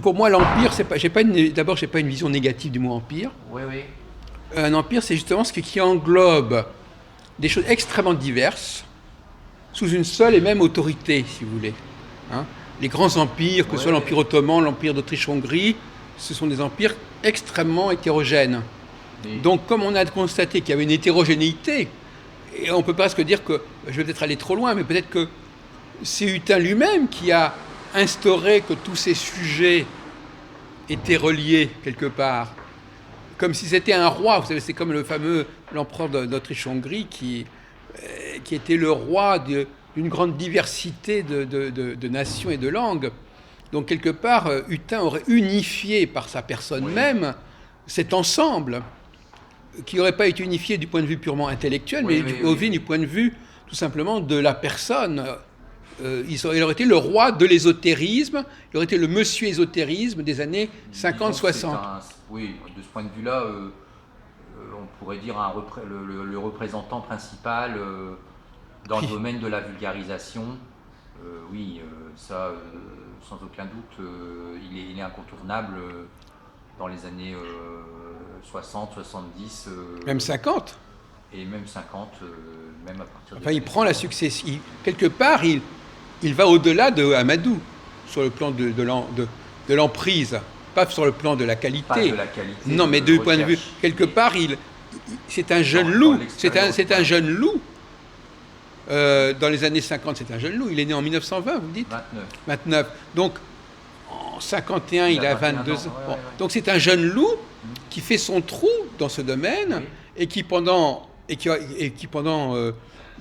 Pour moi, l'empire, c'est pas, d'abord, j'ai pas une vision négative du mot empire. Oui, oui. Un empire, c'est justement ce qui englobe des choses extrêmement diverses sous une seule et même autorité, si vous voulez. Hein. Les grands empires, que ce soit l'Empire ottoman, l'Empire d'Autriche-Hongrie, ce sont des empires extrêmement hétérogènes. Mais- Donc, comme on a constaté qu'il y avait une hétérogénéité, et on ne peut pas se dire que, je vais peut-être aller trop loin, mais peut-être que c'est Hutin lui-même qui a instauré que tous ces sujets étaient reliés quelque part. Comme si c'était un roi, vous savez, c'est comme le fameux l'empereur d'Autriche-Hongrie qui était le roi d'une grande diversité de nations et de langues. Donc quelque part, Hutin aurait unifié par sa personne même cet ensemble qui n'aurait pas été unifié du point de vue purement intellectuel, mais du point de vue tout simplement de la personne. Il aurait été le roi de l'ésotérisme, il aurait été le monsieur ésotérisme des années 50-60. Oui, de ce point de vue-là, on pourrait dire le représentant principal dans le domaine de la vulgarisation. Oui, ça, sans aucun doute, il est incontournable dans les années 60, 70. Même 50. Et même 50, même à partir de... Enfin, il prend la succession. Quelque part, il va au-delà de Amadou, sur le plan de l'emprise, pas sur le plan de la qualité. Pas de la qualité. Non, mais de point de vue, quelque part, c'est un jeune loup. C'est un jeune loup. Dans les années 50, c'est un jeune loup. Il est né en 1920, vous dites 29. Donc, en 51, il a 22 ans. Bon. Donc, c'est un jeune loup qui fait son trou dans ce domaine et qui, pendant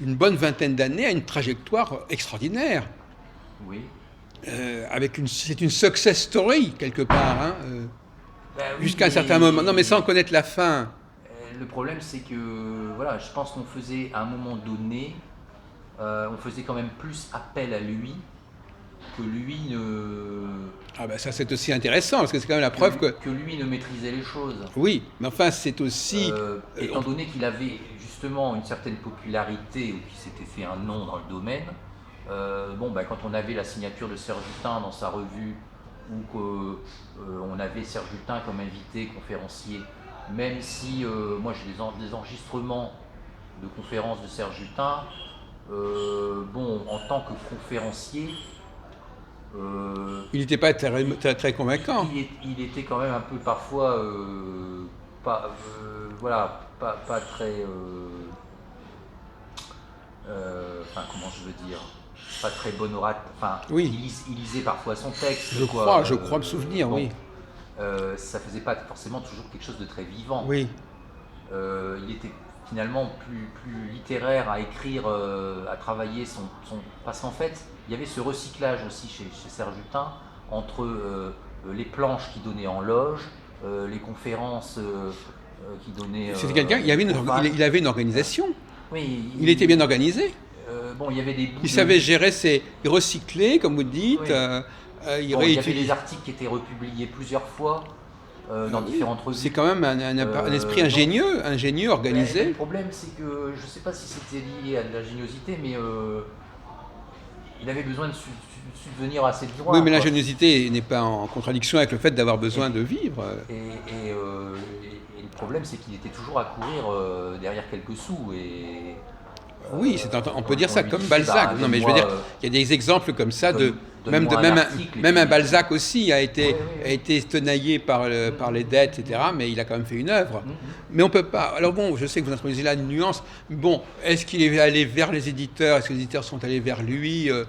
une bonne vingtaine d'années, a une trajectoire extraordinaire. Oui. C'est une success story, quelque part, hein, jusqu'à un certain moment. Non, mais sans connaître la fin. Le problème, c'est que, voilà, je pense qu'on faisait, à un moment donné, on faisait quand même plus appel à lui que lui ne... Ah ben ça, c'est aussi intéressant, parce que c'est quand même la preuve que lui ne maîtrisait les choses. Oui, mais enfin, c'est aussi... étant donné qu'il avait justement une certaine popularité, ou qu'il s'était fait un nom dans le domaine, quand on avait la signature de Serge Hutin dans sa revue, ou qu'on avait Serge Hutin comme invité conférencier, même si moi j'ai des enregistrements de conférences de Serge Hutin, en tant que conférencier, il n'était pas très convaincant. Il était quand même un peu parfois pas très comment je veux dire, pas très bon orateur. Enfin, oui. Il lisait parfois son texte. Je crois me souvenir, oui. Ça faisait pas forcément toujours quelque chose de très vivant. Oui. Il était finalement plus littéraire à écrire, à travailler parce qu'en fait, il y avait ce recyclage aussi chez Serge Hutin entre les planches qu'il donnait en loge, les conférences qu'il donnait... C'était quelqu'un, il avait une organisation. Oui, il était bien organisé. Il y avait des... Il savait gérer il recyclait, comme vous dites. Oui. Il y avait des articles qui étaient republiés plusieurs fois dans différentes revues. C'est quand même un esprit ingénieux, organisé. Le problème, c'est que je ne sais pas si c'était lié à de l'ingéniosité, mais il avait besoin de subvenir à ses besoins. Oui, mais l'ingéniosité n'est pas en contradiction avec le fait d'avoir besoin de vivre. Et le problème, c'est qu'il était toujours à courir derrière quelques sous. Oui, on peut dire ça comme Balzac. Non, mais je veux dire, il y a des exemples comme ça même un Balzac aussi a été tenaillé par les dettes, etc. Mais il a quand même fait une œuvre. Mais on peut pas. Alors bon, je sais que vous introduisez là une nuance. Bon, est-ce qu'il est allé vers les éditeurs? Est-ce que les éditeurs sont allés vers lui? À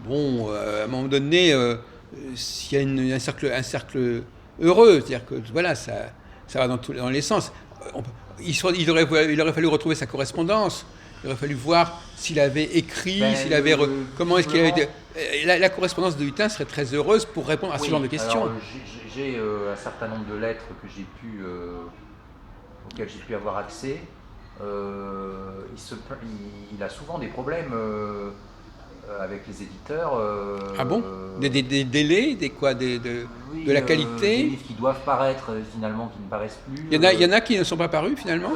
un moment donné, s'il y a un cercle heureux, c'est-à-dire que voilà, ça va dans les sens. Il aurait fallu retrouver sa correspondance. Il aurait fallu voir s'il avait écrit, comment est-ce qu'il avait été... La correspondance de Hutin serait très heureuse pour répondre à ce genre de questions. Alors, j'ai un certain nombre de lettres auxquelles j'ai pu avoir accès. Il a souvent des problèmes avec les éditeurs. Ah bon? Des délais, de la qualité? Des livres qui doivent paraître finalement, qui ne paraissent plus. Il y en a qui ne sont pas parus finalement?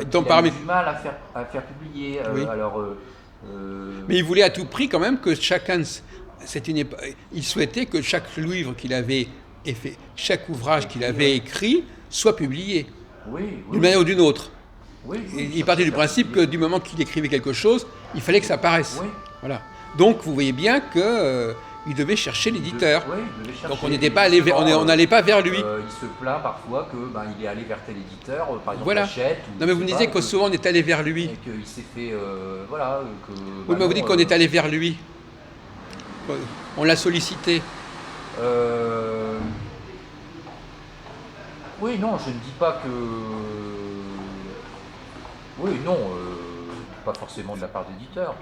Il a du mal à faire publier. Oui. Mais il voulait à tout prix quand même que chacun... Il souhaitait que chaque livre qu'il avait chaque ouvrage qu'il avait écrit soit publié, Oui, d'une manière ou d'une autre. oui, Il partait du principe que du moment qu'il écrivait quelque chose, il fallait que ça paraisse. Oui. Voilà. Donc vous voyez bien que il devait chercher l'éditeur. Oui, il devait chercher. Donc on n'était pas allé on n'allait pas vers lui. Il se plaint parfois que il est allé vers tel éditeur, par exemple Voilà. Hachette. Non mais vous me disiez que souvent on est allé vers lui. Et qu'il s'est fait, voilà, que. Oui, mais vous dites qu'on est allé vers lui. On l'a sollicité. Oui, non, je ne dis pas que. Oui, non, pas forcément de la part d'éditeurs,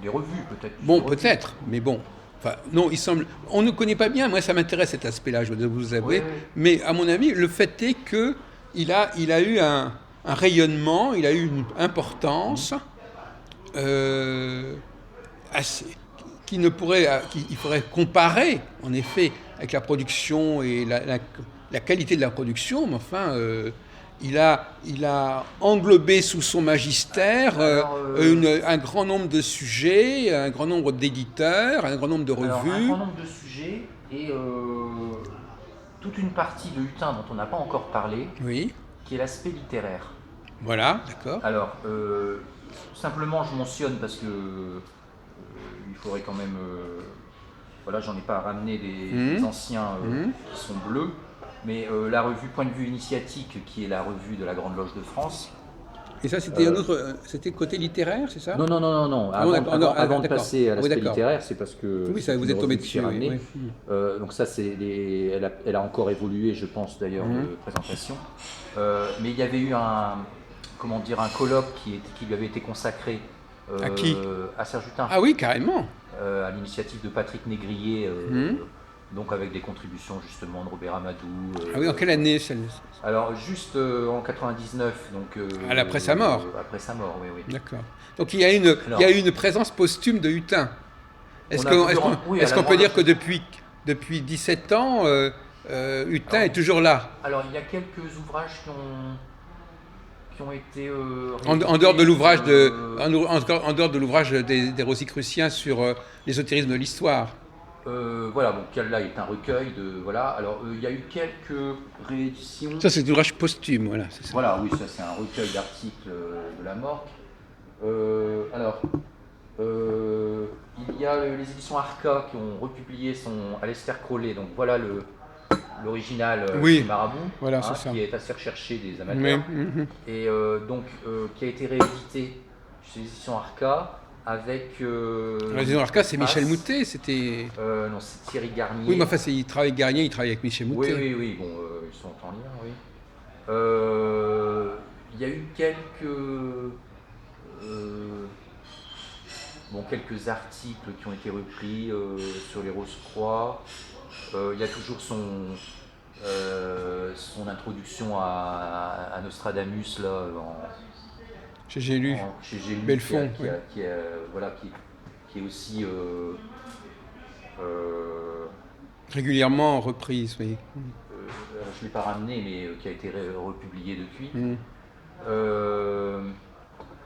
des revues peut-être. Bon, peut-être, mais bon. Enfin, non, il semble. On ne connaît pas bien. Moi, ça m'intéresse cet aspect-là, je dois vous avouer. Oui. Mais à mon avis, le fait est que il a eu un rayonnement, il a eu une importance assez, qu'il faudrait comparer, en effet, avec la production et la qualité de la production. Mais enfin, il a englobé sous son magistère un grand nombre de sujets, un grand nombre d'éditeurs, un grand nombre de revues. Alors, un grand nombre de sujets et toute une partie de Hutin dont on n'a pas encore parlé, Oui, qui est l'aspect littéraire. voilà, d'accord. Alors, simplement je mentionne parce que il faudrait quand même... voilà, j'en ai pas ramené des anciens qui sont bleus. Mais la revue Point de vue initiatique, qui est la revue de la Grande Loge de France. Et ça, c'était c'était côté littéraire, c'est ça? Non. Avant de passer à l'aspect littéraire, c'est parce que... Oui, ça vous êtes tombé dessus. Oui. Donc ça, elle a encore évolué, je pense, d'ailleurs, de présentation. Mais il y avait eu un colloque qui lui avait été consacré à qui? À Serge Hutin. Ah oui, carrément. À l'initiative de Patrick Négrier. Donc avec des contributions justement de Robert Amadou. Ah oui, en quelle année celle? Alors juste en 99, donc après sa mort. Après sa mort, oui. D'accord. Donc il y a eu une présence posthume de Hutin. Est-ce qu'on peut dire que depuis 17 ans, Hutin est toujours là? Alors il y a quelques ouvrages qui ont été en dehors de l'ouvrage en dehors de l'ouvrage des Rosicruciens sur l'ésotérisme de l'histoire. Voilà, donc là est un recueil de voilà. Alors il y a eu quelques rééditions. Ça c'est l'ouvrage posthume, voilà. C'est ça. Voilà, oui, ça c'est un recueil d'articles de la Morque. Alors il y a les éditions Arca qui ont republié son Aleister Crowley. Donc voilà l'original Marabout, voilà, c'est ça. Qui est assez recherché des amateurs et donc qui a été réédité chez les éditions Arca. Avec. Les Arca, c'est Michel Moutet, c'était. Non, c'est Thierry Garnier. Oui, mais enfin, il travaille avec Garnier, il travaille avec Michel Moutet. Oui, bon, ils sont en lien, oui. Il y a eu quelques articles qui ont été repris sur les Rose-Croix. Il y a toujours son introduction à Nostradamus, là, chez Gélu, Belfond, qui est aussi régulièrement reprise, oui. Je ne l'ai pas ramené, mais qui a été republié depuis.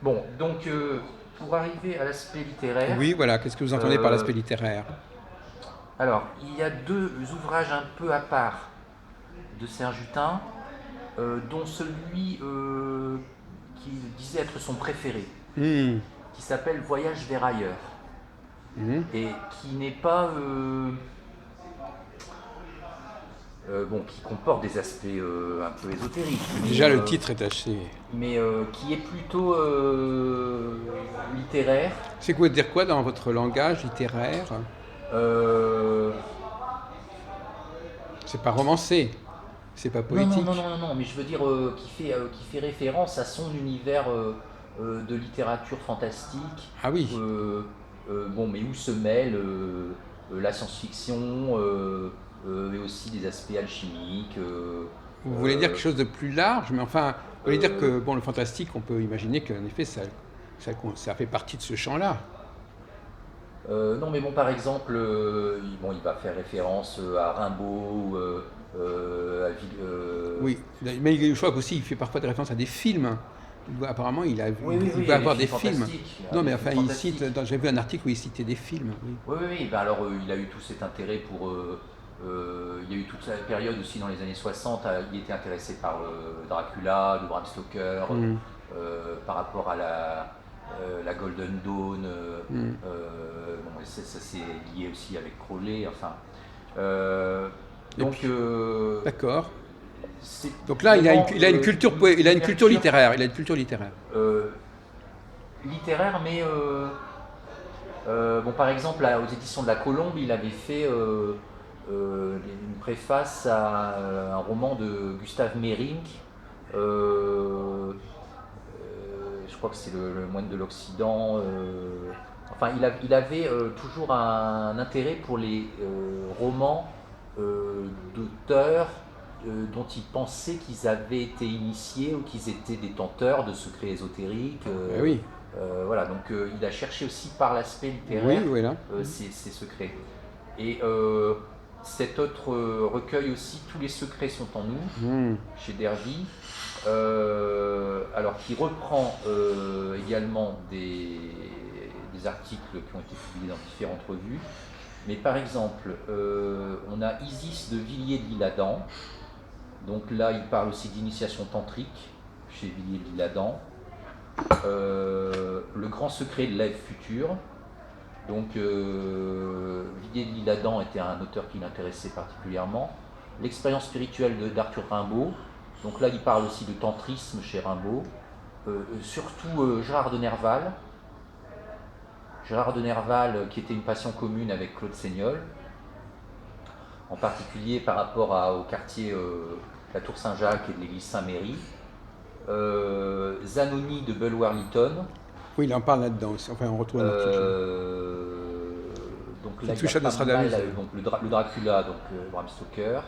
Bon, donc pour arriver à l'aspect littéraire... Oui, voilà, qu'est-ce que vous entendez par l'aspect littéraire? Alors, il y a deux ouvrages un peu à part de Serge Hutin, dont celui... qui disait être son préféré, qui s'appelle Voyage vers ailleurs, et qui n'est pas qui comporte des aspects un peu ésotériques. Déjà le titre est assez... Mais qui est plutôt littéraire. C'est quoi dire quoi dans votre langage littéraire? C'est pas romancé. C'est pas poétique. Non, mais je veux dire qui fait référence à son univers de littérature fantastique. Ah oui. Mais où se mêle la science-fiction, mais aussi des aspects alchimiques. Vous voulez dire quelque chose de plus large, mais enfin, vous voulez dire que le fantastique, on peut imaginer qu'en effet, ça fait partie de ce champ-là. Non, mais bon, par exemple, il va faire référence à Rimbaud. Oui, mais je crois qu'aussi il fait parfois des références à des films. Apparemment, il va avoir des films. Non, mais enfin, il cite. J'ai vu un article où il citait des films. Oui. Alors, il a eu tout cet intérêt pour. Il y a eu toute la période aussi dans les années 60, il était intéressé par Dracula, de Bram Stoker, par rapport à la Golden Dawn, bon, ça c'est lié aussi avec Crowley, enfin. D'accord. Donc là, il a une culture littéraire. Il a une culture littéraire. Littéraire, mais bon, par exemple, aux éditions de la Colombe, il avait fait une préface à un roman de Gustave Meyrink. Je crois que c'est le moine de l'Occident. Enfin, il avait toujours un intérêt pour les romans d'auteurs dont il pensait qu'ils avaient été initiés ou qu'ils étaient détenteurs de secrets ésotériques. Oui. Voilà, donc il a cherché aussi par l'aspect littéraire ces secrets. Et cet autre recueil aussi, Tous les secrets sont en nous, chez Dervy, alors qui reprend également des articles qui ont été publiés dans différentes revues. Mais par exemple, on a Isis de Villiers de l'Isle-Adam. Donc là, il parle aussi d'initiation tantrique chez Villiers de l'Isle-Adam. Le grand secret de l'Ève future. Donc Villiers de l'Isle-Adam était un auteur qui l'intéressait particulièrement. L'expérience spirituelle d'Arthur Rimbaud. Donc là, il parle aussi de tantrisme chez Rimbaud. Surtout Gérard de Nerval. Gérard de Nerval, qui était une passion commune avec Claude Seignol, en particulier par rapport au quartier la Tour Saint-Jacques et de l'église Saint-Méry. Zanoni de Bulwer-Lytton. Oui, il en parle là-dedans aussi. Enfin, on retrouve donc là, il y a pas mal, donc, le Dracula, donc Bram Stoker.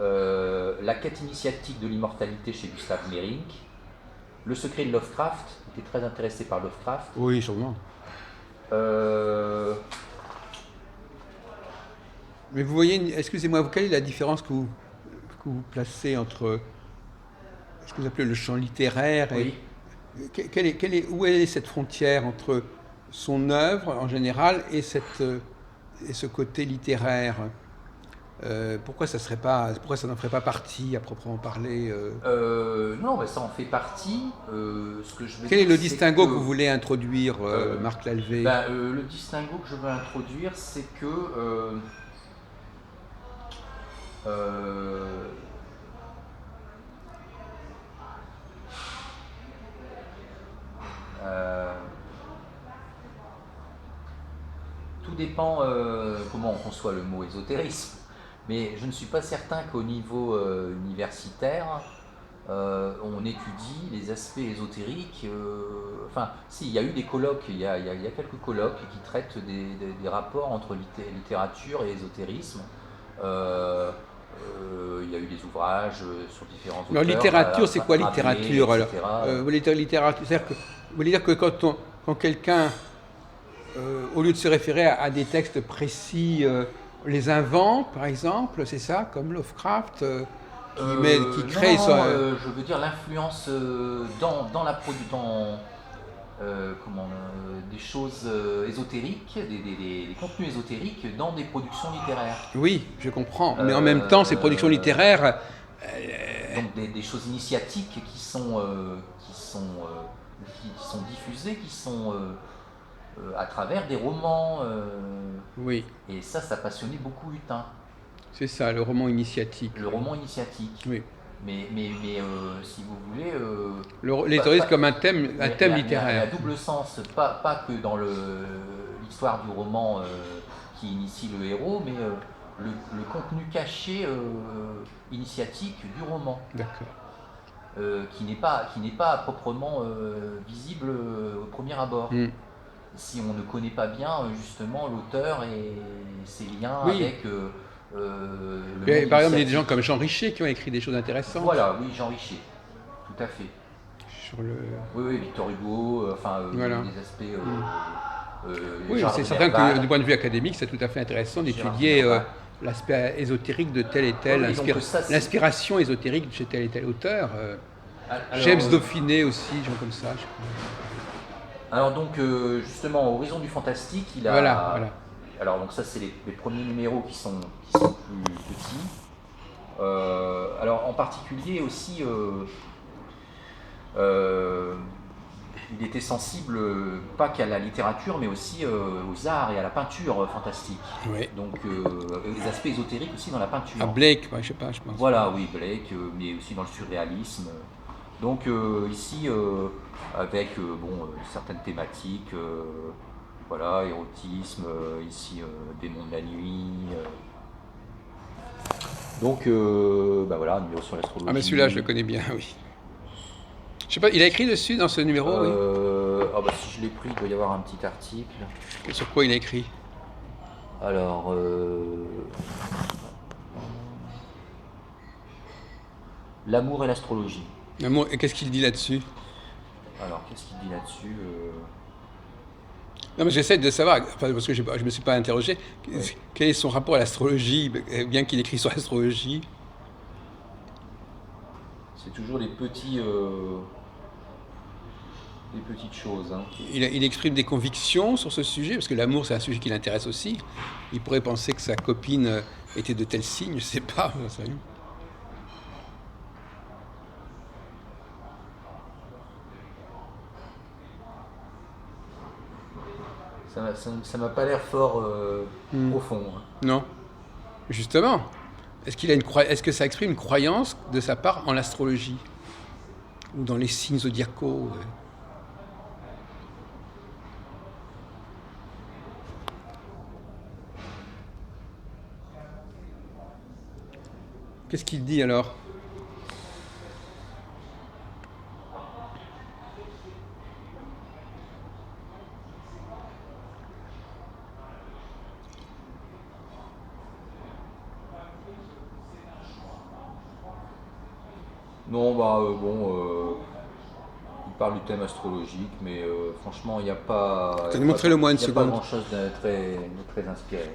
La quête initiatique de l'immortalité chez Gustave Meyrink. Le secret de Lovecraft, il était très intéressé par Lovecraft. Oui, sûrement. Mais vous voyez, excusez-moi, quelle est la différence que vous placez entre ce que vous appelez le champ littéraire et où est cette frontière entre son œuvre en général et ce côté littéraire? Pourquoi ça n'en ferait pas partie à proprement parler? Non, mais ça en fait partie. Quel est le distinguo que vous voulez introduire, Marc Lalvé? Le distinguo que je veux introduire, c'est que tout dépend comment on conçoit le mot ésotérisme. Mais je ne suis pas certain qu'au niveau universitaire, on étudie les aspects ésotériques. Enfin, si, il y a eu des colloques, il y a quelques colloques qui traitent des rapports entre littérature et ésotérisme. Il y a eu des ouvrages sur différents auteurs. Alors, littérature, c'est quoi littérature? Vous voulez dire que quand quelqu'un, au lieu de se référer à des textes précis, les invente, par exemple, c'est ça, comme Lovecraft, qui crée je veux dire l'influence dans la production, des choses ésotériques, des contenus ésotériques dans des productions littéraires. Oui, je comprends, mais en même temps, ces productions littéraires... Donc des choses initiatiques qui sont diffusées, qui sont à travers des romans. Oui. Et ça passionnait beaucoup Hutin. C'est ça, le roman initiatique. Le roman initiatique. Oui. Mais si vous voulez... l'ésotérisme comme un thème littéraire. Il y a un double sens, pas que dans l'histoire du roman qui initie le héros, mais le contenu caché initiatique du roman. D'accord. Qui n'est pas proprement visible au premier abord. Si on ne connaît pas bien justement l'auteur et ses liens avec... par exemple, il y a des gens comme Jean Richer qui ont écrit des choses intéressantes. Voilà, oui, Jean Richer, tout à fait. Oui, Victor Hugo, des aspects... oui, c'est certain que du point de vue académique, c'est tout à fait intéressant d'étudier l'aspect ésotérique de tel et tel, l'inspiration ésotérique chez tel et tel auteur. James Dauphiné aussi, des gens comme ça. Alors donc, justement, Horizon du Fantastique, il a... Voilà. Alors donc ça, c'est les premiers numéros qui sont plus petits. particulier aussi, il était sensible pas qu'à la littérature, mais aussi aux arts et à la peinture fantastique. Oui. Donc les aspects ésotériques aussi dans la peinture. À Blake, je sais pas, je pense. Voilà, oui, Blake, mais aussi dans le surréalisme. Donc ici, avec certaines thématiques, voilà, érotisme, ici démons de la nuit. Donc voilà, un numéro sur l'astrologie. Ah mais celui-là, je le connais bien, oui. Je sais pas, il a écrit dessus dans ce numéro, oui. Si je l'ai pris, il doit y avoir un petit article. Et sur quoi il a écrit? Alors, l'amour et l'astrologie. L'amour, et qu'est-ce qu'il dit là-dessus? Alors, qu'est-ce qu'il dit là-dessus Non, mais j'essaie de savoir, enfin, parce que je ne me suis pas interrogé, quel est son rapport à l'astrologie, bien qu'il écrit sur l'astrologie. C'est toujours les petites choses. Hein. Il exprime des convictions sur ce sujet, parce que l'amour, c'est un sujet qui l'intéresse aussi. Il pourrait penser que sa copine était de tel signe, je ne sais pas, j'en sais rien. Ça m'a pas l'air fort profond. Hein. Non. Justement, est-ce que ça exprime une croyance de sa part en l'astrologie? Ou dans les signes zodiacaux? Qu'est-ce qu'il dit alors? Non, il parle du thème astrologique, mais franchement, il n'y a pas. Montrez-le-moi une Il n'y a seconde. pas grand-chose de très inspiré.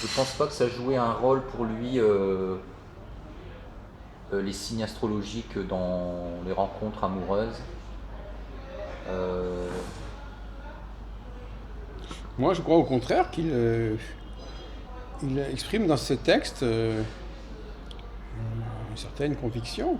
Je pense pas que ça jouait un rôle pour lui, les signes astrologiques dans les rencontres amoureuses. Moi, je crois au contraire qu'il il exprime dans ce texte une certaine conviction.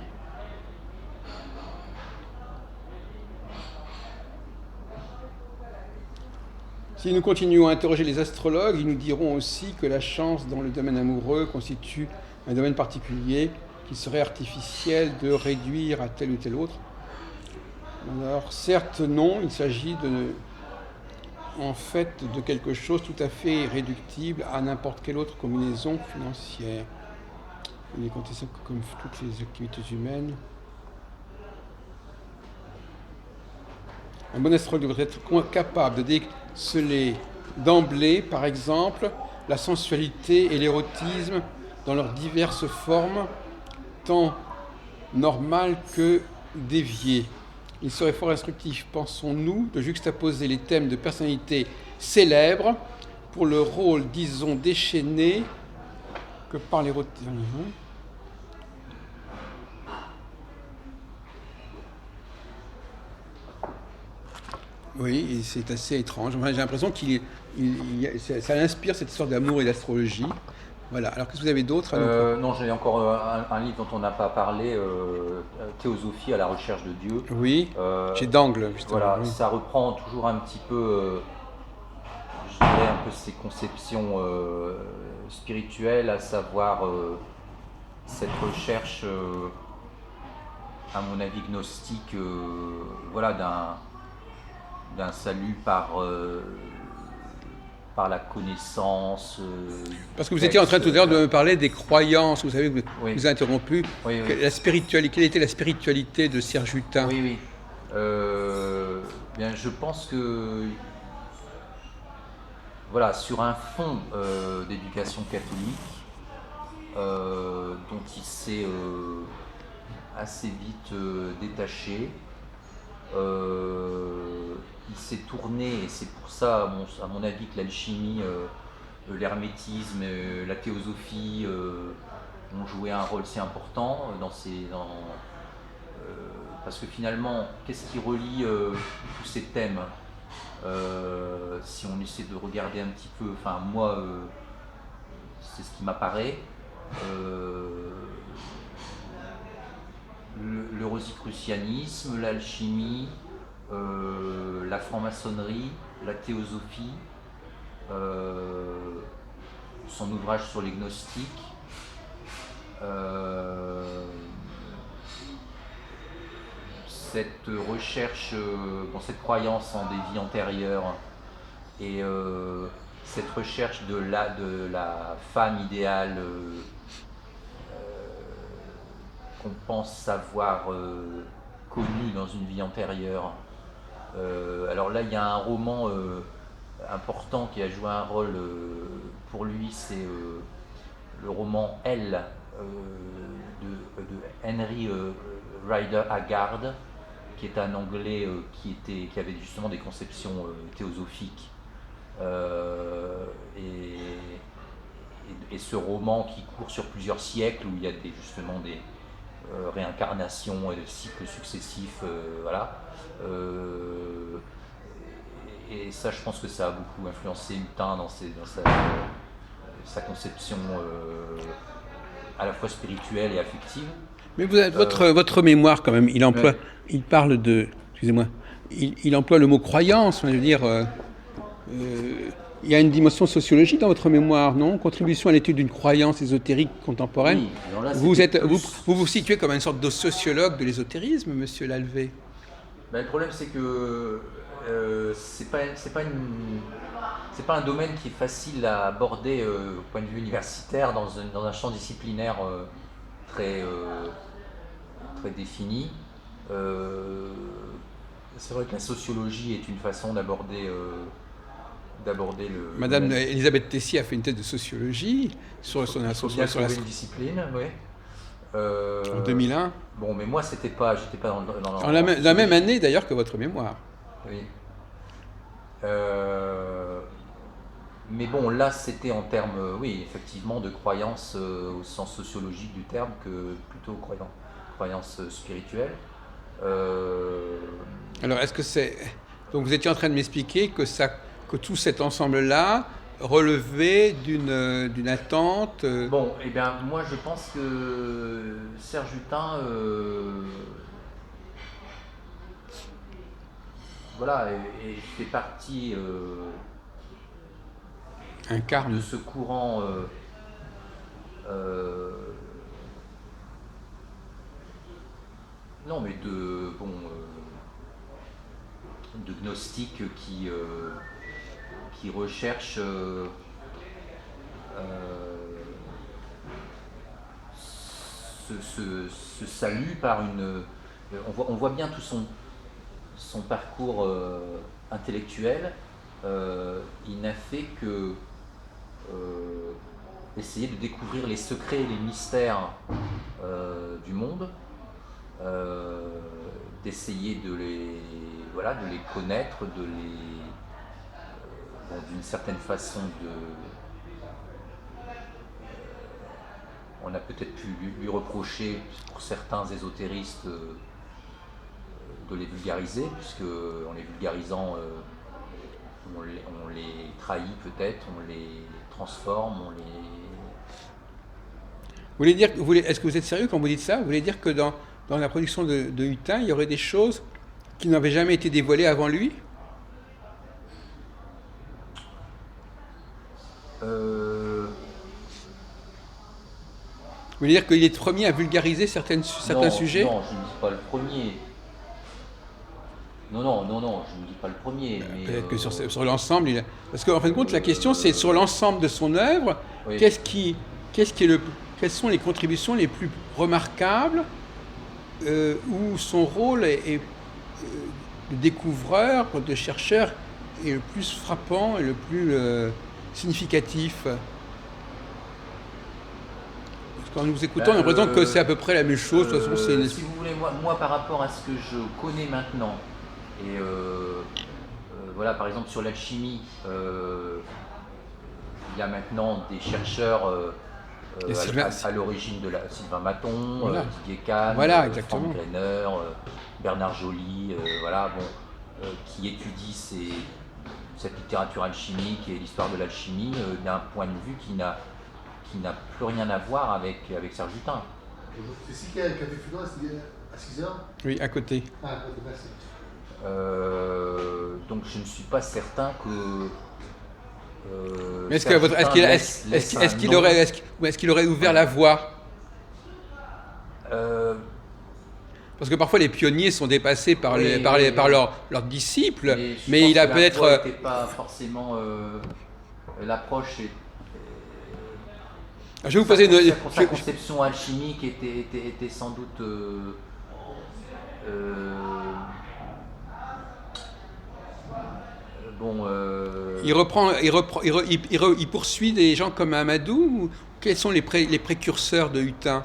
Si nous continuons à interroger les astrologues, ils nous diront aussi que la chance dans le domaine amoureux constitue un domaine particulier qu'il serait artificiel de réduire à tel ou tel autre. Alors, certes, non, il s'agit en fait de quelque chose tout à fait réductible à n'importe quelle autre combinaison financière. Il est contesté comme toutes les activités humaines. Un bon astrologue devrait être capable de déceler d'emblée, par exemple, la sensualité et l'érotisme dans leurs diverses formes, tant normales que déviées. Il serait fort instructif, pensons-nous, de juxtaposer les thèmes de personnalités célèbres pour le rôle, disons, déchaîné que par l'érotisme. Oui, et c'est assez étrange. Enfin, j'ai l'impression ça inspire cette sorte d'amour et d'astrologie. Voilà. Alors, qu'est-ce que vous avez d'autre? Non, j'ai encore un livre dont on n'a pas parlé, Théosophie à la recherche de Dieu. Oui, chez Dangle, justement. Voilà, oui. ça reprend toujours un petit peu, je dirais, un peu ces conceptions spirituelles, à savoir cette recherche, à mon avis, gnostique, voilà, d'un salut par la connaissance. Parce que vous étiez en train tout à l'heure de me parler des croyances, vous savez, vous Oui. vous interrompu. Oui, oui. La spiritualité, quelle était la spiritualité de Serge Hutin? Oui, oui. Bien, je pense que, voilà, sur un fond d'éducation catholique, dont il s'est assez vite détaché, il s'est tourné, et c'est pour ça, à mon avis, que l'alchimie, l'hermétisme, la théosophie ont joué un rôle si important parce que finalement, qu'est-ce qui relie tous ces thèmes? Si on essaie de regarder un petit peu, enfin moi, c'est ce qui m'apparaît. Le rosicrucianisme, l'alchimie, la franc-maçonnerie, la théosophie, son ouvrage sur les gnostiques, cette recherche, cette croyance en des vies antérieures et cette recherche de la femme idéale qu'on pense avoir connue dans une vie antérieure. Alors là, il y a un roman important qui a joué un rôle pour lui, c'est le roman Elle de Henry Rider Haggard, qui est un Anglais qui avait justement des conceptions théosophiques. Et ce roman qui court sur plusieurs siècles, où il y a justement des réincarnations et des cycles successifs, voilà. Et ça, je pense que ça a beaucoup influencé Hutin dans sa conception à la fois spirituelle et affective. Mais vous avez votre mémoire quand même, il emploie, il parle de, excusez-moi, il emploie le mot croyance, je veux dire, il y a une dimension sociologique dans votre mémoire, non? Contribution à l'étude d'une croyance ésotérique contemporaine. Oui, alors là, vous situez comme une sorte de sociologue de l'ésotérisme, monsieur Lalvé. Ben, le problème, c'est que c'est pas un domaine qui est facile à aborder au point de vue universitaire dans un champ disciplinaire très défini. C'est vrai que la sociologie est une façon d'aborder le... Madame Elisabeth Tessier a fait une thèse de sociologie sur la discipline, oui. En 2001. Bon, mais moi, j'étais pas dans la même année d'ailleurs que votre mémoire. Oui. Mais bon, là, c'était en termes, oui, effectivement, de croyance au sens sociologique du terme, que plutôt croyance spirituelle. Alors, est-ce que c'est... Donc, vous étiez en train de m'expliquer que tout cet ensemble-là relevait d'une attente... Bon, eh bien, moi, je pense que Serge Hutin... voilà, et fait partie incarne de ce courant non, mais de gnostiques qui recherchent ce salut par une... On voit bien tout son parcours intellectuel. Il n'a fait que essayer de découvrir les secrets et les mystères du monde, d'essayer de les connaître, d'une certaine façon on a peut-être pu lui reprocher, pour certains ésotéristes, de les vulgariser, puisque en les vulgarisant, on les trahit peut-être, on les transforme, Est-ce que vous êtes sérieux quand vous dites ça? Vous voulez dire que dans la production de Hutin, il y aurait des choses qui n'avaient jamais été dévoilées avant lui? Vous voulez dire qu'il est le premier à vulgariser certains sujets? Non, je ne dis pas le premier. Non, je ne dis pas le premier. Mais peut-être que sur l'ensemble, parce qu'en fin de compte, la question, c'est sur l'ensemble de son œuvre, oui. Quelles sont les contributions les plus remarquables où son rôle est de découvreur, de chercheur, est le plus frappant et le plus significatif? Quand nous écoutons, on a l'impression que c'est à peu près la même chose. De toute façon, si vous voulez, moi, par rapport à ce que je connais maintenant, et voilà, par exemple sur l'alchimie, il y a maintenant des chercheurs à l'origine de Sylvain Maton, voilà. Didier Kahn, voilà, Franck Greiner, Bernard Joly, voilà, qui étudient cette littérature alchimique et l'histoire de l'alchimie d'un point de vue qui n'a plus rien à voir avec Serge Hutin. C'est ici qu'il y a un café Fudan à 6h? Oui, à côté. Ah, à côté, merci. Donc je ne suis pas certain que. Mais est-ce qu'il aurait ouvert la voie? Parce que parfois les pionniers sont dépassés par leurs disciples, mais il a peut-être. N'était pas forcément l'approche. Je vais vous poser sa conception alchimique était sans doute. Il poursuit des gens comme Amadou. Quels sont les précurseurs de Hutin,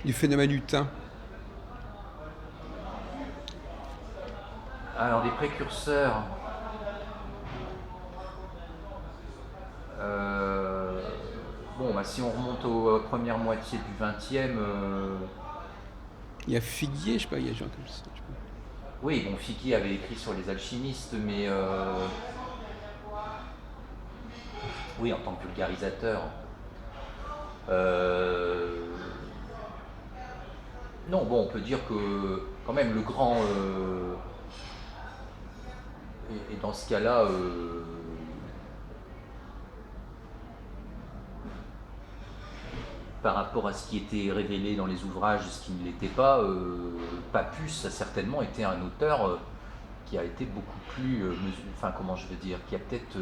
du phénomène Hutin? Alors, les précurseurs. Si on remonte aux premières moitiés du XXe. Il y a Figuier, je sais pas, il y a des gens comme ça. Oui, bon, Figuier avait écrit sur les alchimistes, mais. Oui, en tant que vulgarisateur. Non, bon, on peut dire que quand même le grand. Et dans ce cas-là. Par rapport à ce qui était révélé dans les ouvrages, ce qui ne l'était pas, Papus a certainement été un auteur qui a été beaucoup plus, qui a peut-être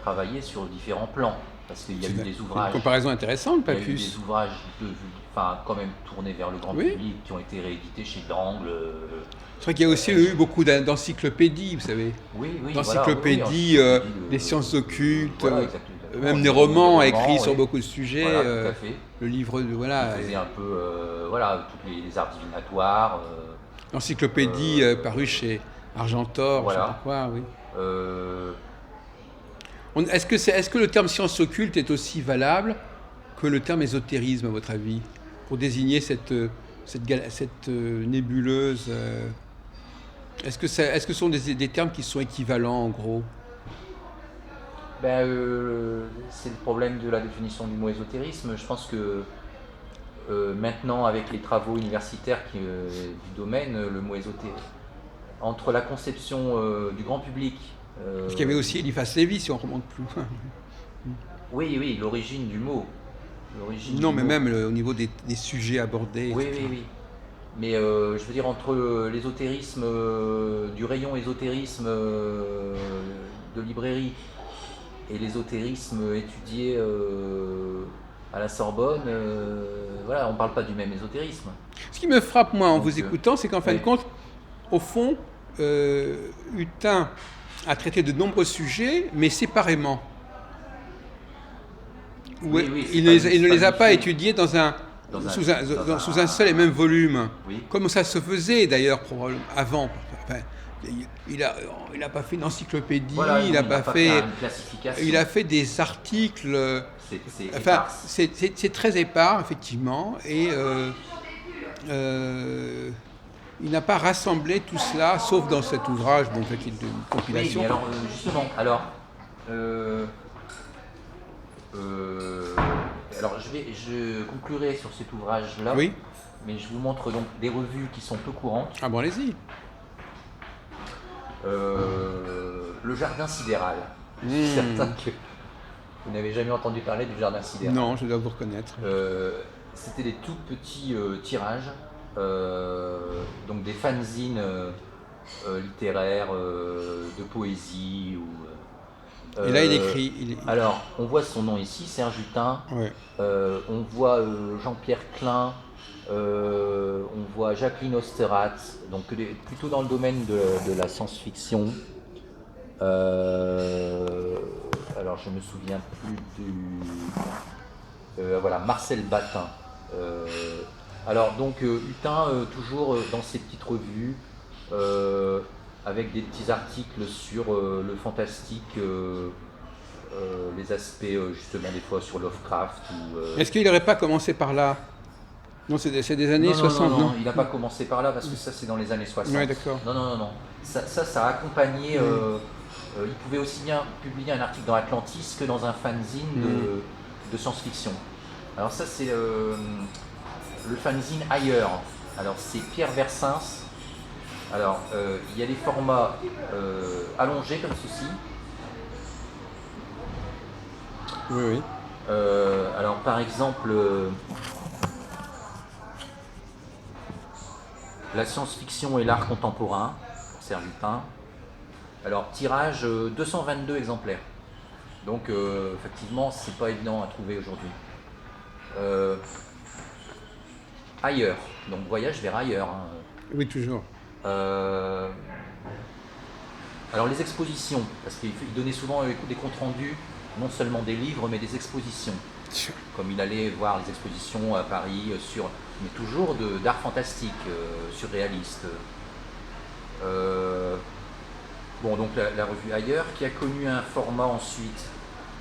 travaillé sur différents plans, parce qu'il y a eu des ouvrages. Une comparaison intéressante, Papus. Il y a eu des ouvrages quand même tournés vers le grand public, qui ont été réédités chez Dangle. C'est vrai qu'il y a aussi eu beaucoup d'encyclopédies, vous savez. Oui, d'encyclopédies, des sciences occultes. Voilà, même des romans écrits sur beaucoup de sujets. Voilà, tout à fait. Le livre de Il faisait un peu tous les arts divinatoires. L'encyclopédie parue chez Argentor, voilà. Je sais pas quoi, oui. Est-ce que le terme science occulte est aussi valable que le terme ésotérisme, à votre avis, pour désigner cette nébuleuse Est-ce que ce sont des termes qui sont équivalents, en gros? C'est le problème de la définition du mot ésotérisme. Je pense que maintenant, avec les travaux universitaires du domaine, le mot ésotérisme, entre la conception du grand public. Parce qu'il y avait aussi Eliphas Lévy, si on remonte plus. Oui, l'origine du mot. Même au niveau des sujets abordés. Oui. Mais je veux dire, entre l'ésotérisme, du rayon ésotérisme de librairie, et l'ésotérisme étudié à la Sorbonne, on ne parle pas du même ésotérisme. Ce qui me frappe, moi, en vous écoutant, c'est qu'en fin de compte, au fond, Hutin a traité de nombreux sujets, mais séparément. Il ne les a pas étudiés sous un seul et même volume, comme ça se faisait d'ailleurs avant. Il n'a pas fait une encyclopédie, il a fait des articles. C'est très épars, effectivement, et il n'a pas rassemblé tout cela, sauf dans cet ouvrage, qui est une compilation. Oui, mais alors, justement, je conclurai sur cet ouvrage-là, mais je vous montre donc des revues qui sont peu courantes. Ah bon, allez-y. Le Jardin sidéral. Je suis certain que vous n'avez jamais entendu parler du Jardin sidéral. Non, je dois vous reconnaître. C'était des tout petits tirages, donc des fanzines littéraires, de poésie. Et là, il écrit. Alors, on voit son nom ici, Serge Hutin. Ouais. On voit Jean-Pierre Klein. On voit Jacqueline Osterhatz, donc plutôt dans le domaine de la science-fiction. Alors je me souviens plus Marcel Batin. Alors donc Hutin, toujours dans ses petites revues, avec des petits articles sur le fantastique, les aspects justement des fois sur Lovecraft. Est-ce qu'il n'aurait pas commencé par là? Non, c'est des années 60, non, il n'a pas commencé par là, parce que ça, c'est dans les années 60. Oui, d'accord. Non. Ça a accompagné il pouvait aussi bien publier un article dans Atlantis que dans un fanzine de science-fiction. Alors ça c'est le fanzine Ailleurs. Alors c'est Pierre Versins. Alors il y a des formats allongés comme ceci. Oui, oui. Alors par exemple la science-fiction et l'art contemporain, pour Serge Hutin. Alors tirage 222 exemplaires. Donc effectivement c'est pas évident à trouver aujourd'hui. Ailleurs, donc voyage vers ailleurs. Hein. Oui, toujours. Alors les expositions, parce qu'il donnait souvent des comptes rendus, non seulement des livres, mais des expositions. Comme il allait voir les expositions à Paris, mais toujours d'art fantastique, surréaliste. Bon, donc la revue Ailleurs, qui a connu un format ensuite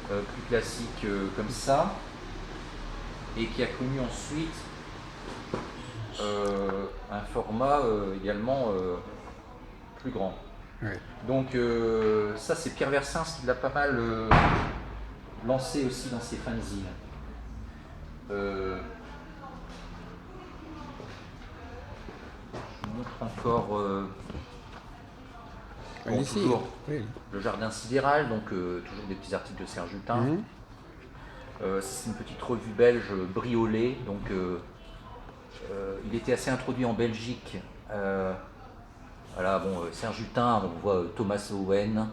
plus classique comme ça, et qui a connu ensuite un format également plus grand. Ouais. Donc ça c'est Pierre Versins qui l'a pas mal lancé aussi dans ses fanzines. Je vous montre encore bon, toujours le Jardin sidéral, donc toujours des petits articles de Serge Hutin. C'est une petite revue belge briolée, donc il était assez introduit en Belgique. Voilà, bon, Serge Hutin, on voit Thomas Owen,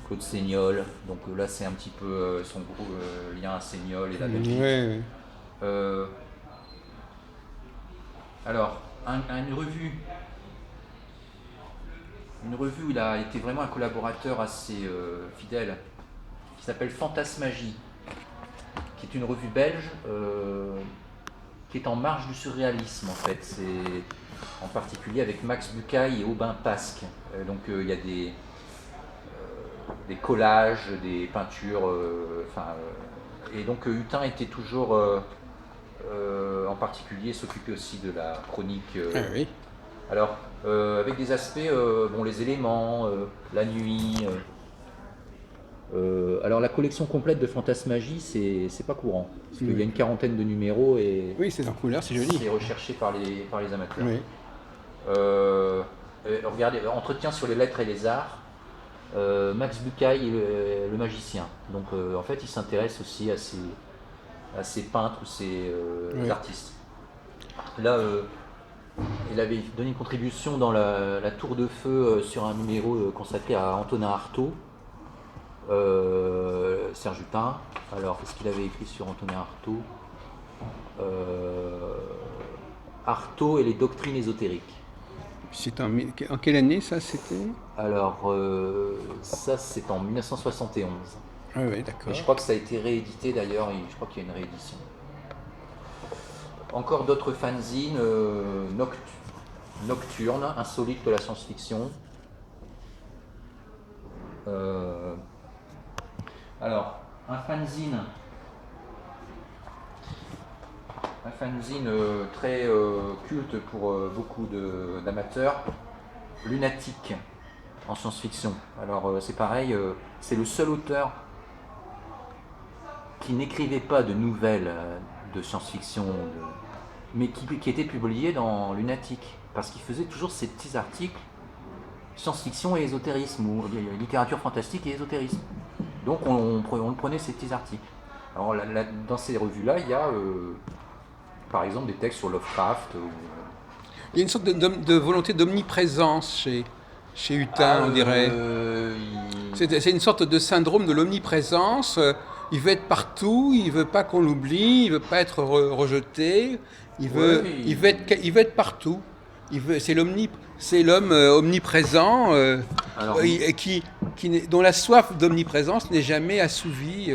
Claude Seignol, donc là c'est un petit peu son gros lien à Seignol et la Belgique. Ouais. Alors, une revue où il a été vraiment un collaborateur assez fidèle, qui s'appelle Fantasmagie, qui est une revue belge qui est en marge du surréalisme en fait. C'est en particulier avec Max Bucaille et Aubin Pasque. Donc il y a des collages, des peintures, et donc Hutin était toujours en particulier s'occupait aussi de la chronique. Oui. Alors avec des aspects, bon, les éléments, la nuit. Alors la collection complète de Fantasmagie, c'est pas courant, parce qu'il y a une quarantaine de numéros et oui, c'est en couleur, c'est joli. C'est recherché par les amateurs. Oui. Regardez, Entretien sur les lettres et les arts, Max Bucaille et le magicien. Donc en fait, il s'intéresse aussi à ces peintres ou ces artistes. Là, il avait donné une contribution dans la Tour de Feu sur un numéro consacré à Antonin Artaud. Serge Hutin. Alors, qu'est-ce qu'il avait écrit sur Antonin Artaud? Artaud et les doctrines ésotériques. C'est en quelle année ça c'était? Alors, ça c'est en 1971. Ah oui, d'accord. Et je crois que ça a été réédité d'ailleurs, et je crois qu'il y a une réédition. Encore d'autres fanzines, nocturnes, insolites de la science-fiction. Alors, un fanzine très culte pour beaucoup d'amateurs, Lunatique en science-fiction. Alors c'est pareil, c'est le seul auteur qui n'écrivait pas de nouvelles de science-fiction, mais qui était publié dans Lunatique, parce qu'il faisait toujours ces petits articles science-fiction et ésotérisme, ou littérature fantastique et ésotérisme. Donc on prenait ces petits articles. Alors dans ces revues-là, il y a par exemple des textes sur Lovecraft. Il y a une sorte de volonté d'omniprésence chez Hutin, on dirait. C'est une sorte de syndrome de l'omniprésence. Il veut être partout, il veut pas qu'on l'oublie, il veut pas être rejeté, il veut être partout. C'est l'homme omniprésent dont la soif d'omniprésence n'est jamais assouvie.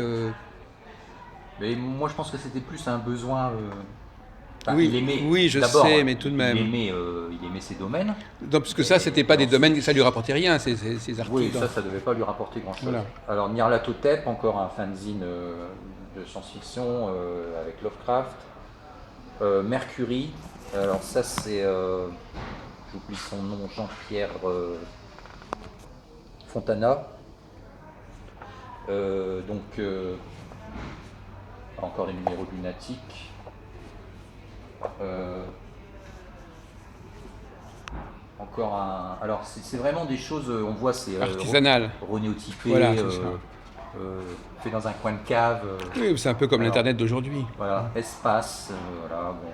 Mais moi je pense que c'était plus un besoin. Oui, je sais, mais tout de même. Il aimait ces domaines. Donc, parce que ça, c'était pas des domaines, ça lui rapportait rien, ces articles. Oui, ça devait pas lui rapporter grand-chose. Voilà. Alors, Nyarlathotep, encore un fanzine de science-fiction avec Lovecraft. Mercury, alors ça c'est j'oublie son nom, Jean-Pierre Fontana. Encore des numéros de Lunatique. Encore un. Alors c'est vraiment des choses, on voit, c'est artisanal. Renéotypé, Voilà, c'est ça. fait dans un coin de cave. Oui, c'est un peu comme alors, l'Internet d'aujourd'hui. Voilà, espace, voilà, bon.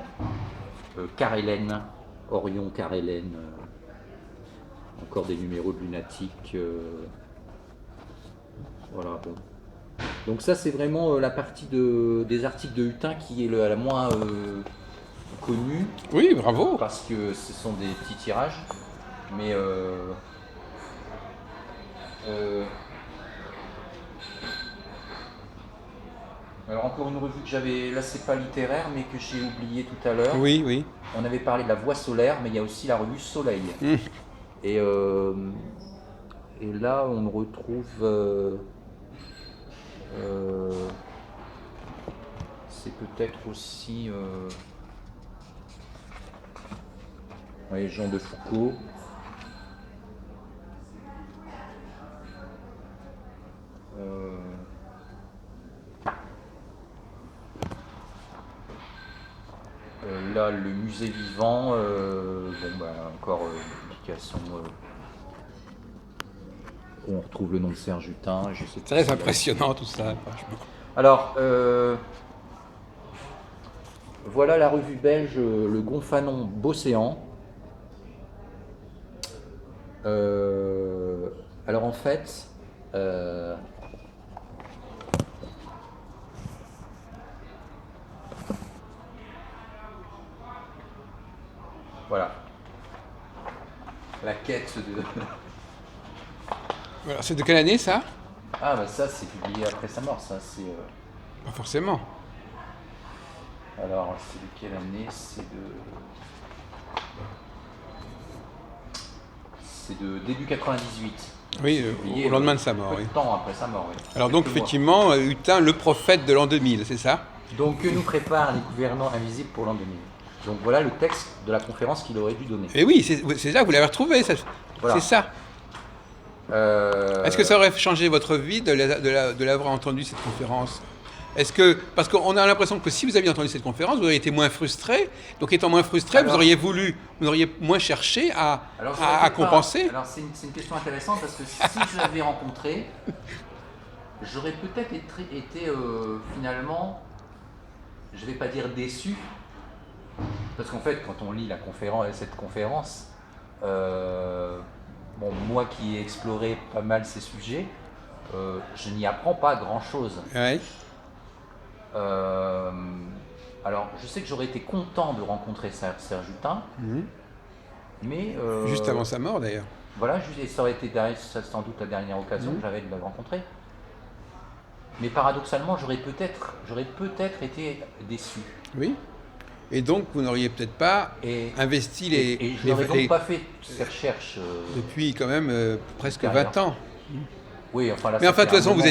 Carélène, Orion Carélène, encore des numéros de Lunatique. Voilà, bon. Donc ça c'est vraiment la partie des articles de Hutin qui est la moins connue. Oui, bravo. Parce que ce sont des petits tirages. Mais alors encore une revue que j'avais, là c'est pas littéraire mais que j'ai oublié tout à l'heure. Oui, oui. On avait parlé de la Voix solaire, mais il y a aussi la revue Soleil. Et là on retrouve c'est peut-être aussi Jean de Foucault. Là, le musée vivant, encore une publication où on retrouve le nom de Serge Hutin. C'est très impressionnant tout ça, franchement. Alors, voilà la revue belge, le Gonfanon Bocéan. Alors en fait, voilà, la quête de... Voilà, c'est de quelle année ça? Ah bah ça c'est publié après sa mort, ça c'est... Pas forcément. Alors c'est de quelle année? C'est de début 98. Oui, au lendemain de sa mort. Peu de temps après sa mort, oui. Alors donc effectivement, Hutin, le prophète de l'an 2000, c'est ça? Donc que nous préparent les gouvernants invisibles pour l'an 2000. Donc voilà le texte de la conférence qu'il aurait dû donner. Et oui, c'est ça, vous l'avez retrouvé, voilà. C'est ça. Est-ce que ça aurait changé votre vie de l'avoir entendu cette conférence? Parce qu'on a l'impression que si vous aviez entendu cette conférence, vous auriez été moins frustré. Donc étant moins frustré, vous auriez moins cherché à compenser. Alors c'est une question intéressante parce que si je l'avais rencontré, j'aurais peut-être été finalement, je ne vais pas dire déçu, parce qu'en fait quand on lit cette conférence, moi qui ai exploré pas mal ces sujets, je n'y apprends pas grand-chose. Ouais. Alors, je sais que j'aurais été content de rencontrer Serge Hutin, mais... juste avant sa mort, d'ailleurs. Voilà, et ça aurait été sans doute la dernière occasion que j'avais de le rencontrer. Mais paradoxalement, j'aurais peut-être été déçu. Oui. Et donc, vous n'auriez peut-être pas investi les... Et je n'aurais donc pas fait ces recherches... depuis quand même presque 20 ans. Oui, enfin... Là, mais enfin, de toute façon, vous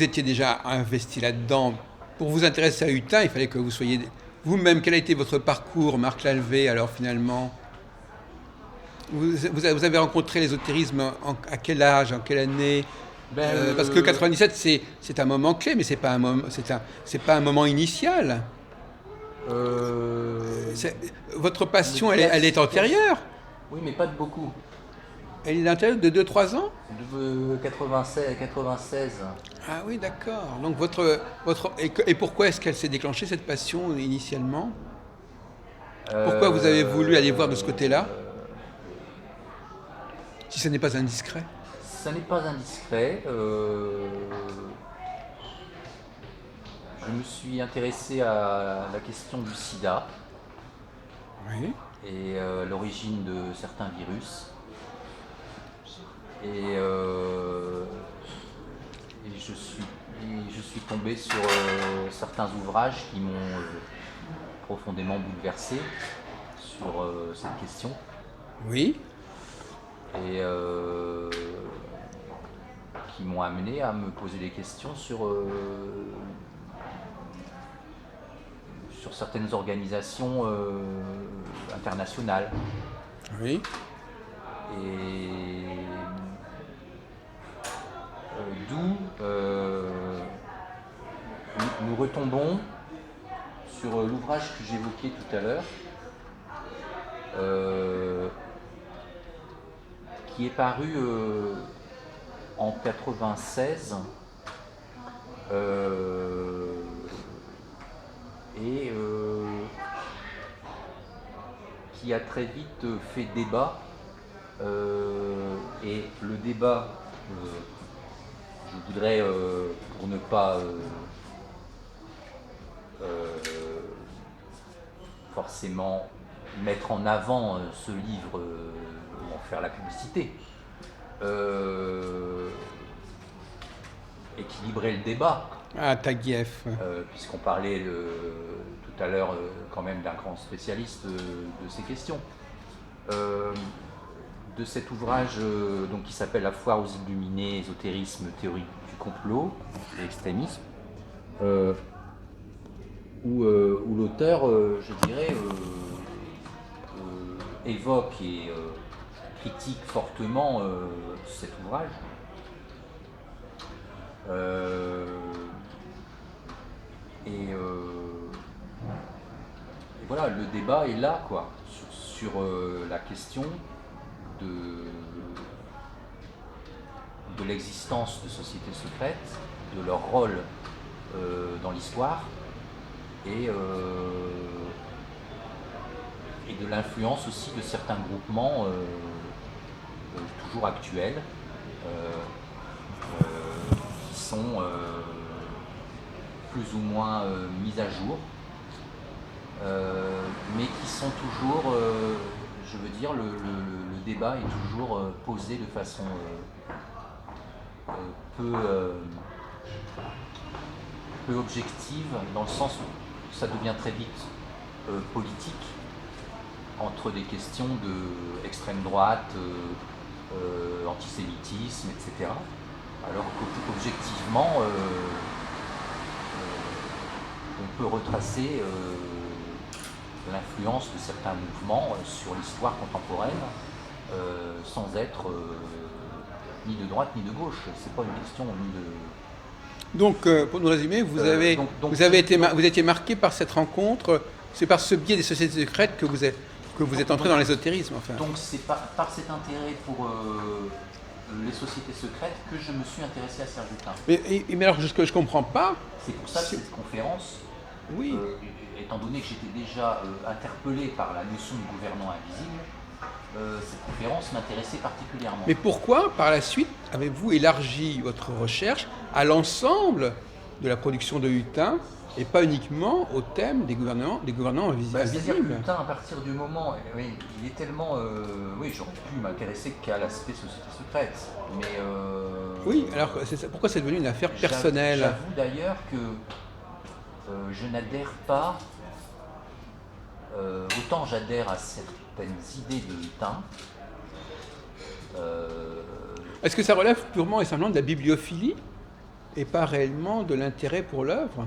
étiez déjà investi là-dedans. Pour vous intéresser à Hutin, il fallait que vous soyez vous-même. Quel a été votre parcours, Marc Lalvé, alors finalement? Vous avez rencontré l'ésotérisme à quel âge, en quelle année? Parce que 97, c'est un moment clé, mais c'est pas un moment initial. Votre passion, elle est antérieure. Oui, mais pas de beaucoup. Elle est antérieure de 2-3 ans? De 96. Ah oui, d'accord. Donc et pourquoi est-ce qu'elle s'est déclenchée, cette passion, initialement? Pourquoi vous avez voulu aller voir de ce côté-là? Si ce n'est pas indiscret. Ça n'est pas indiscret. Je me suis intéressé à la question du sida. Oui. Et l'origine de certains virus. Et je suis tombé sur certains ouvrages qui m'ont profondément bouleversé sur cette question. Oui. Et qui m'ont amené à me poser des questions sur certaines organisations internationales. Oui. Et d'où nous retombons sur l'ouvrage que j'évoquais tout à l'heure, qui est paru en 96 et qui a très vite fait débat. Et le débat, je voudrais, pour ne pas forcément mettre en avant ce livre ou en faire la publicité, équilibrer le débat. Ah, Taguieff. Puisqu'on parlait tout à l'heure quand même d'un grand spécialiste de ces questions. De cet ouvrage donc, qui s'appelle La foire aux illuminés, ésotérisme, théorie du complot et extrémisme, où l'auteur, je dirais, évoque et critique fortement cet ouvrage. Et voilà, le débat est là, quoi, sur la question de l'existence de sociétés secrètes, de leur rôle dans l'histoire et de l'influence aussi de certains groupements toujours actuels qui sont plus ou moins mis à jour, mais qui sont toujours, je veux dire, le débat est toujours posé de façon peu objective, dans le sens où ça devient très vite politique, entre des questions d'extrême droite, antisémitisme, etc. Alors qu'objectivement, on peut retracer l'influence de certains mouvements sur l'histoire contemporaine sans être ni de droite ni de gauche. C'est pas une question ni de... Donc, pour nous résumer, vous étiez marqué par cette rencontre, c'est par ce biais des sociétés secrètes que vous êtes entré dans l'ésotérisme. Enfin. Donc c'est par cet intérêt pour les sociétés secrètes que je me suis intéressé à Serge Hutin. Mais alors, ce que je ne comprends pas... C'est pour ça que cette conférence, oui. Étant donné que j'étais déjà interpellé par la notion de gouvernant invisible, cette conférence m'intéressait particulièrement. Mais pourquoi, par la suite, avez-vous élargi votre recherche à l'ensemble de la production de Hutin et pas uniquement au thème des gouvernants invisibles? C'est-à-dire que Hutin, à partir du moment... Oui, il est tellement... oui, j'aurais pu m'intéresser qu'à l'aspect société secrète, mais... oui, alors pourquoi c'est devenu une affaire personnelle? J'avoue d'ailleurs que je n'adhère pas... autant j'adhère à certaines idées de Hutin. Est-ce que ça relève purement et simplement de la bibliophilie et pas réellement de l'intérêt pour l'œuvre?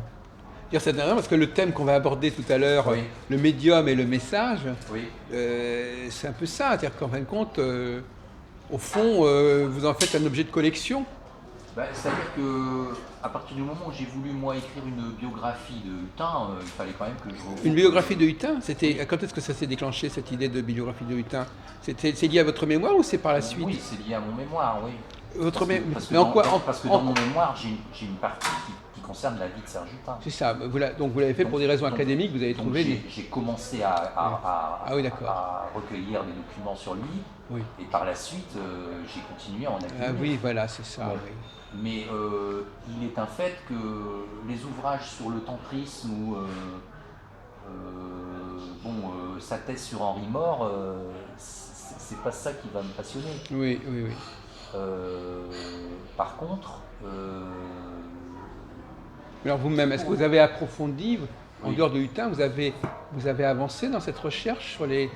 C'est intéressant parce que le thème qu'on va aborder tout à l'heure, oui. Le médium et le message, oui. C'est un peu ça. C'est-à-dire qu'en fin de compte, au fond, vous en faites un objet de collection. C'est-à-dire qu'à partir du moment où j'ai voulu, moi, écrire une biographie de Hutin, il fallait quand même que je... Une biographie de Hutin? Quand est-ce que ça s'est déclenché, cette idée de biographie de Hutin? C'est lié à votre mémoire ou c'est par la suite? Oui, c'est lié à mon mémoire, oui. Parce que dans mon mémoire, j'ai une partie qui concerne la vie de Serge Hutin. C'est ça. Donc vous l'avez fait pour des raisons académiques, vous avez trouvé... J'ai commencé à recueillir des documents sur lui, oui. Et par la suite, j'ai continué à en accumuler. Ah oui, voilà, c'est ça. Ouais. Oui. Mais il est un fait que les ouvrages sur le tantrisme ou sa thèse sur Henri More, c'est pas ça qui va me passionner. Oui. Par contre... Alors vous-même, est-ce que vous avez approfondi, en dehors de Hutin, vous avez avancé dans cette recherche sur les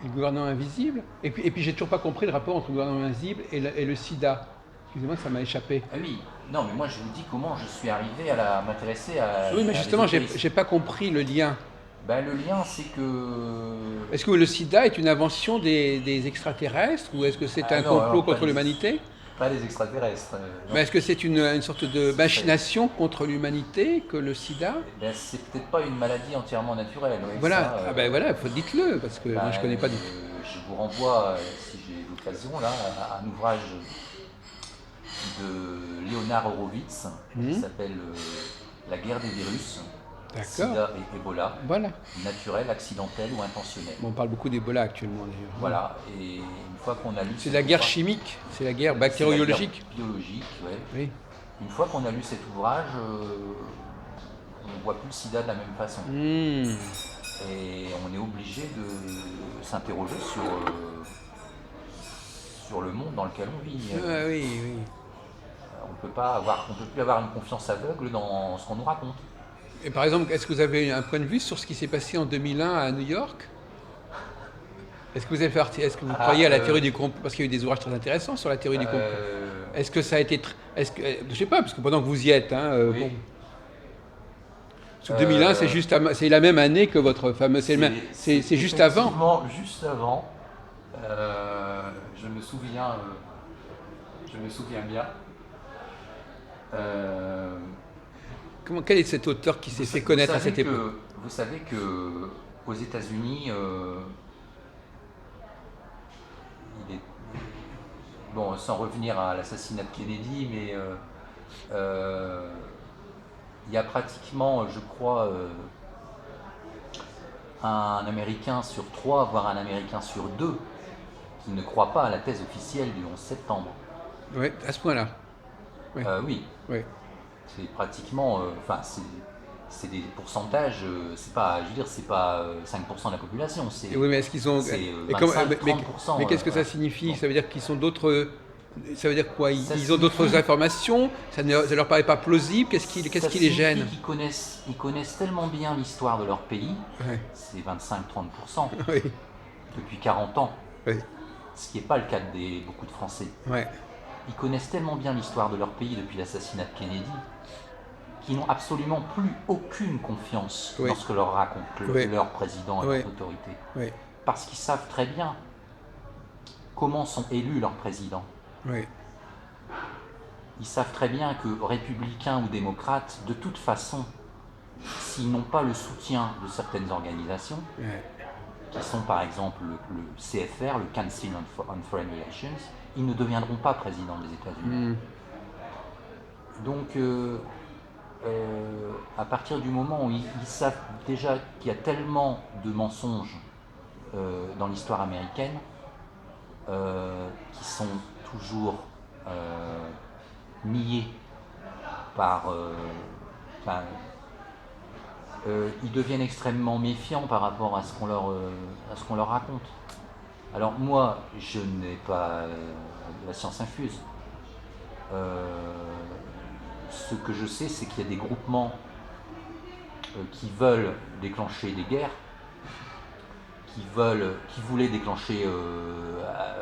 gouvernants invisibles? Et puis j'ai toujours pas compris le rapport entre le gouvernement invisible et le sida. Excusez-moi, ça m'a échappé. Ah oui, non, mais moi je vous dis comment je suis arrivé à m'intéresser à... Oui, mais justement, j'ai pas compris le lien. Ben, le lien, c'est que... Est-ce que le sida est une invention des extraterrestres ou est-ce que c'est un non, complot alors, contre l'humanité? pas les extraterrestres. Non. Mais est-ce que c'est une sorte de Ce serait- machination contre l'humanité que le sida? Ben, c'est peut-être pas une maladie entièrement naturelle. Oui, Voilà, ça, ah ben voilà, dites-le, parce que moi je connais pas du tout. Je vous renvoie, si j'ai l'occasion, là, à un ouvrage de Léonard Horowitz qui s'appelle La guerre des virus, D'accord. sida et Ebola, Voilà. naturel, accidentel ou intentionnel. Bon, on parle beaucoup d'Ebola actuellement d'ailleurs. Voilà, et une fois qu'on a lu... C'est la guerre chimique, c'est la guerre bactériologique. Biologique, ouais. Oui. Une fois qu'on a lu cet ouvrage, on ne voit plus le sida de la même façon. Et on est obligé de s'interroger sur le monde dans lequel on vit. Ah, oui, oui. On peut plus avoir une confiance aveugle dans ce qu'on nous raconte. Et par exemple, est-ce que vous avez un point de vue sur ce qui s'est passé en 2001 à New York? Est-ce que vous est-ce que vous croyez à la théorie du complot? Parce qu'il y a eu des ouvrages très intéressants sur la théorie du complot. Est-ce que ça a été... je sais pas, parce que pendant que vous y êtes, Oui. bon. Parce que 2001, c'est la même année que votre fameux... C'est juste avant. Effectivement, juste avant. Je me souviens bien. Quel est cet auteur qui s'est fait connaître à cette époque? Vous savez que aux États-Unis, bon, sans revenir à l'assassinat de Kennedy, mais il y a pratiquement, je crois, un Américain sur 3, voire un Américain sur 2, qui ne croit pas à la thèse officielle du 11 septembre. Oui, à ce point-là. Oui. Oui. Oui. C'est pratiquement, c'est des pourcentages, c'est pas 5% de la population, c'est Oui, mais est-ce qu'ils ont... c'est, Et comment- 25-30%. mais qu'est-ce que ça signifie? Bon. Ça veut dire qu'ils sont d'autres... Ça veut dire quoi? Ça Ils ont d'autres signifie- informations? Ça leur paraît pas plausible? Qu'est-ce qui les gêne? Ils connaissent tellement bien l'histoire de leur pays, Ouais. c'est 25-30%, Oui. depuis 40 ans, Oui. ce qui n'est pas le cas de beaucoup de Français. Ouais. Ils connaissent tellement bien l'histoire de leur pays depuis l'assassinat de Kennedy qu'ils n'ont absolument plus aucune confiance Oui. dans ce que leur raconte Oui. leur président et Oui. leur autorité. Oui. Parce qu'ils savent très bien comment sont élus leurs présidents. Oui. Ils savent très bien que républicains ou démocrates, de toute façon, s'ils n'ont pas le soutien de certaines organisations, Ouais. qui sont par exemple le CFR, le Council on Foreign Relations, ils ne deviendront pas présidents des États-Unis. Donc, à partir du moment où ils savent déjà qu'il y a tellement de mensonges dans l'histoire américaine, qui sont toujours niés par... ils deviennent extrêmement méfiants par rapport à ce qu'on leur raconte. Alors moi, je n'ai pas la science infuse. Ce que je sais, c'est qu'il y a des groupements qui veulent déclencher des guerres, qui voulaient déclencher,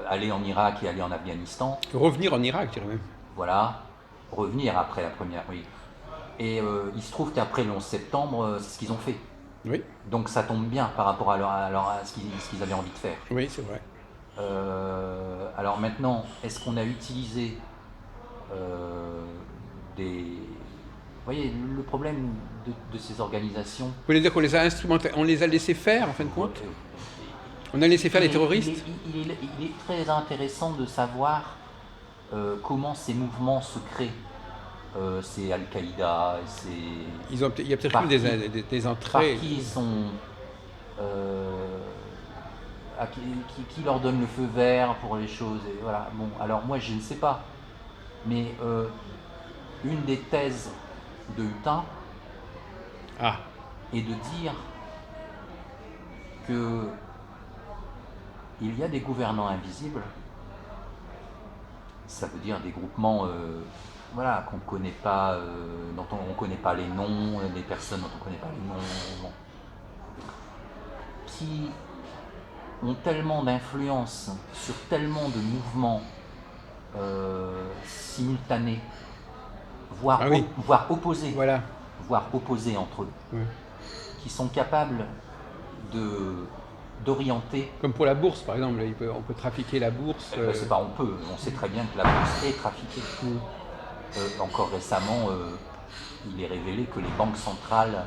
aller en Irak et aller en Afghanistan. Revenir en Irak, je dirais même. Voilà, revenir après la première, oui. Et il se trouve qu'après le 11 septembre, c'est ce qu'ils ont fait. Oui. Donc ça tombe bien par rapport à ce qu'ils avaient envie de faire. Oui, c'est vrai. Alors maintenant, est-ce qu'on a utilisé Vous voyez, le problème de ces organisations... Vous voulez dire qu'on les a on les a laissés faire, en fin de compte? On a laissé faire les terroristes? Il est très intéressant de savoir comment ces mouvements se créent. C'est Al-Qaïda, Il y a peut-être eu des entrées. Par qui ils sont... qui leur donne le feu vert pour les choses, et voilà. Bon, alors moi je ne sais pas, mais une des thèses de Hutin est de dire que il y a des gouvernants invisibles. Ça veut dire des groupements voilà, qu'on ne connaît pas, dont on ne connaît pas les noms, des personnes dont on ne connaît pas les noms, qui ont tellement d'influence sur tellement de mouvements simultanés, voire opposés, Voilà. voire opposés entre eux, Ouais. qui sont capables d'orienter. Comme pour la bourse, par exemple, on peut trafiquer la bourse. C'est pas on peut, on sait très bien que la bourse est trafiquée. Encore récemment, il est révélé que les banques centrales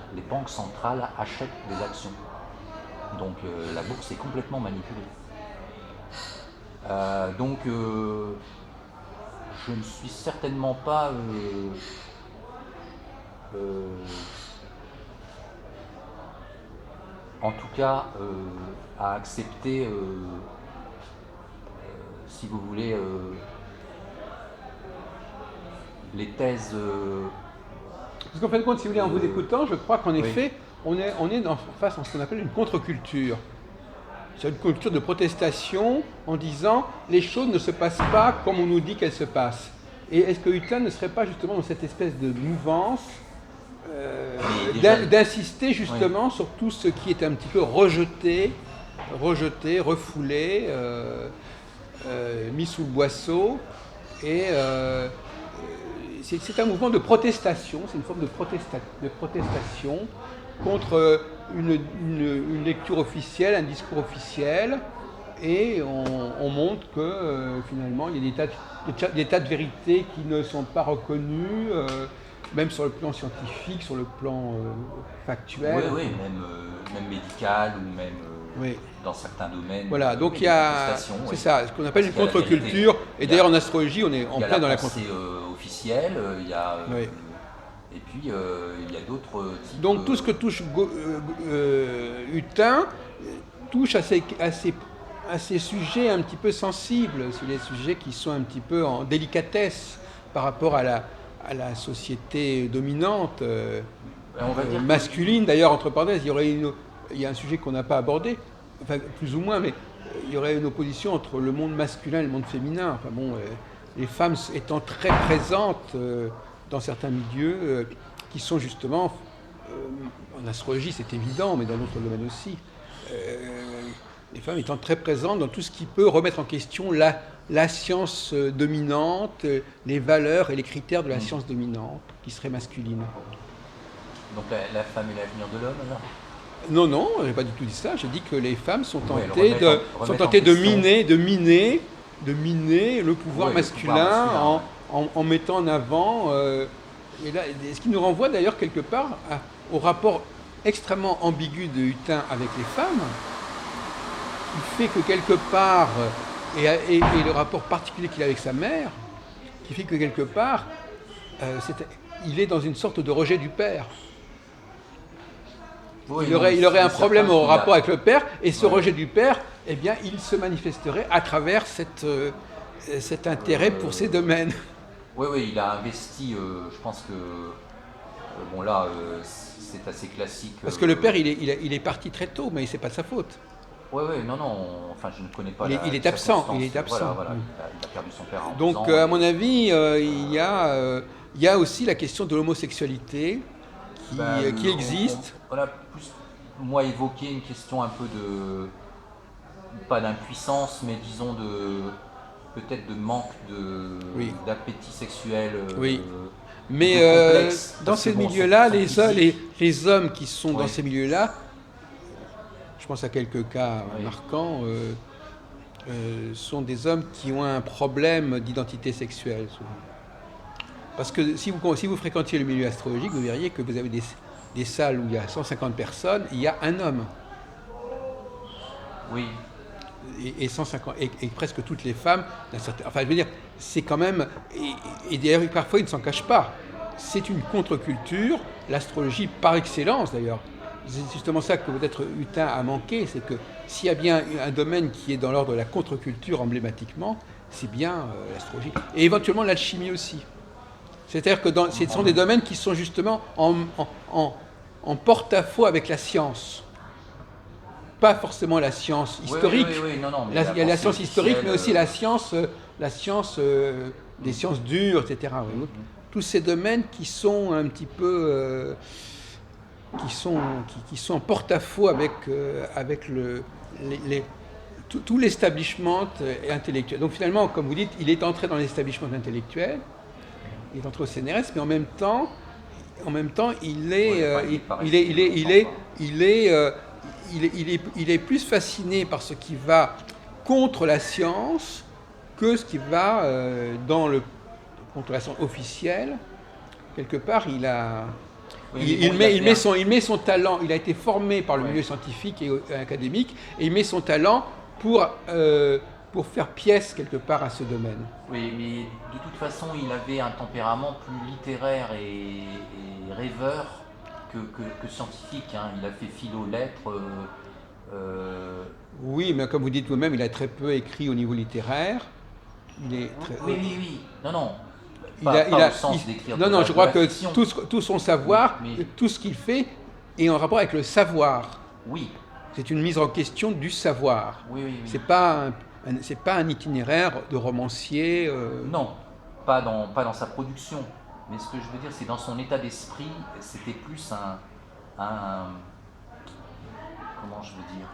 achètent des actions. Donc la bourse est complètement manipulée. Donc je ne suis certainement pas en tout cas à accepter, si vous voulez, les thèses. Parce qu'en fin de compte, si vous voulez, en vous écoutant, je crois qu'en effet, on est face à ce qu'on appelle une contre-culture. C'est une culture de protestation en disant les choses ne se passent pas comme on nous dit qu'elles se passent. Et est-ce que Hutin ne serait pas justement dans cette espèce de mouvance d'insister justement sur tout ce qui est un petit peu rejeté, refoulé, mis sous le boisseau. Et c'est un mouvement de protestation, c'est une forme de protestation contre une lecture officielle, un discours officiel, et on montre que finalement il y a des tas de vérités qui ne sont pas reconnues, même sur le plan scientifique, sur le plan factuel. Oui, même médical ou même dans certains domaines. Voilà, donc il y a, c'est ça, ce qu'on appelle une contre-culture, et d'ailleurs en astrologie on est en plein dans la contre-culture. Officielle, il y a... Et puis, il y a d'autres types... Donc, tout ce que touche Hutin touche à ces sujets un petit peu sensibles, sur les sujets qui sont un petit peu en délicatesse par rapport à la société dominante, on va dire masculine. D'ailleurs, entre parenthèses, il y a un sujet qu'on n'a pas abordé, enfin, plus ou moins, mais il y aurait une opposition entre le monde masculin et le monde féminin. Enfin, bon, les femmes étant très présentes dans certains milieux qui sont justement, en astrologie c'est évident, mais dans d'autres domaines aussi, les femmes étant très présentes dans tout ce qui peut remettre en question la science dominante, les valeurs et les critères de la science dominante, qui serait masculine. Donc la femme est l'avenir de l'homme, alors ? Non, je n'ai pas du tout dit ça. J'ai dit que les femmes sont tentées de miner le pouvoir masculin en mettant en avant... et là, ce qui nous renvoie d'ailleurs quelque part au rapport extrêmement ambigu de Hutin avec les femmes, qui fait que quelque part, et le rapport particulier qu'il a avec sa mère, qui fait que quelque part, il est dans une sorte de rejet du père. Il aurait un problème au rapport avec le père, et ce rejet du père, eh bien, il se manifesterait à travers cet intérêt pour ces domaines. Oui, il a investi, je pense que, bon là, c'est assez classique. Parce que le père, il est parti très tôt, mais c'est pas de sa faute. Oui, non, enfin je ne connais pas il est absent. Voilà, il a perdu son père en 12 ans. Donc, à mon avis, il y a aussi la question de l'homosexualité qui existe. On a plus, moi, évoqué une question un peu pas d'impuissance, mais disons peut-être de manque d'appétit sexuel. Mais dans ces milieux-là, les hommes qui sont dans ces milieux-là, je pense à quelques cas marquants, sont des hommes qui ont un problème d'identité sexuelle. Souvent. Parce que si vous fréquentiez le milieu astrologique, vous verriez que vous avez des salles où il y a 150 personnes, il y a un homme. Oui. Et presque toutes les femmes, enfin je veux dire, c'est quand même, et d'ailleurs parfois ils ne s'en cachent pas, c'est une contre-culture, l'astrologie par excellence d'ailleurs. C'est justement ça que peut-être Hutin a manqué, c'est que s'il y a bien un domaine qui est dans l'ordre de la contre-culture emblématiquement, c'est bien l'astrologie. Et éventuellement l'alchimie aussi. C'est-à-dire que ce sont des domaines qui sont justement en porte-à-faux avec la science. Pas forcément la science historique. Il y a la science historique, mais aussi la science des sciences dures, etc. Tous ces domaines qui sont un petit peu... qui sont en porte-à-faux avec tout l'establishment intellectuel. Donc finalement, comme vous dites, il est entré dans l'establishment intellectuel, il est entré au CNRS, mais en même temps, il il est plus fasciné par ce qui va contre la science que ce qui va contre la science officielle. Quelque part, il met son talent, il a été formé par le milieu scientifique et académique, et il met son talent pour faire pièce quelque part à ce domaine. Oui, mais de toute façon, il avait un tempérament plus littéraire et rêveur que scientifique. Hein. Il a fait philo-lettres. Oui, mais comme vous dites vous-même, il a très peu écrit au niveau littéraire. Oui. Non. Je crois que tout son savoir, tout ce qu'il fait est en rapport avec le savoir. Oui. C'est une mise en question du savoir. Oui. C'est pas un itinéraire de romancier. Non, pas dans sa production. Mais ce que je veux dire, c'est dans son état d'esprit, c'était plus un comment je veux dire.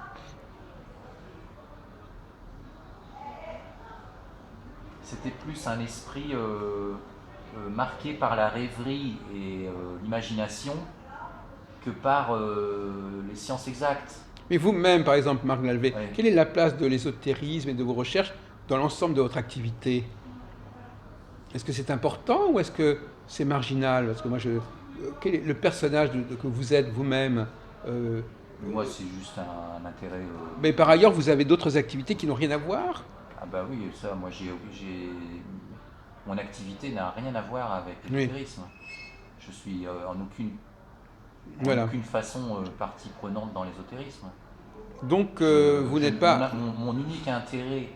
C'était plus un esprit marqué par la rêverie et l'imagination que par les sciences exactes. Mais vous-même, par exemple, Marc Lalvé, quelle est la place de l'ésotérisme et de vos recherches dans l'ensemble de votre activité? Est-ce que c'est important ou est-ce que c'est marginal? Parce que moi, quel est le personnage que vous êtes vous-même? Moi, c'est juste un intérêt. Mais par ailleurs, vous avez d'autres activités qui n'ont rien à voir? Ah bah oui, ça, moi, mon activité n'a rien à voir avec l'ésotérisme. Je suis en aucune façon partie prenante dans l'ésotérisme. Donc, vous n'êtes pas... Mon unique intérêt...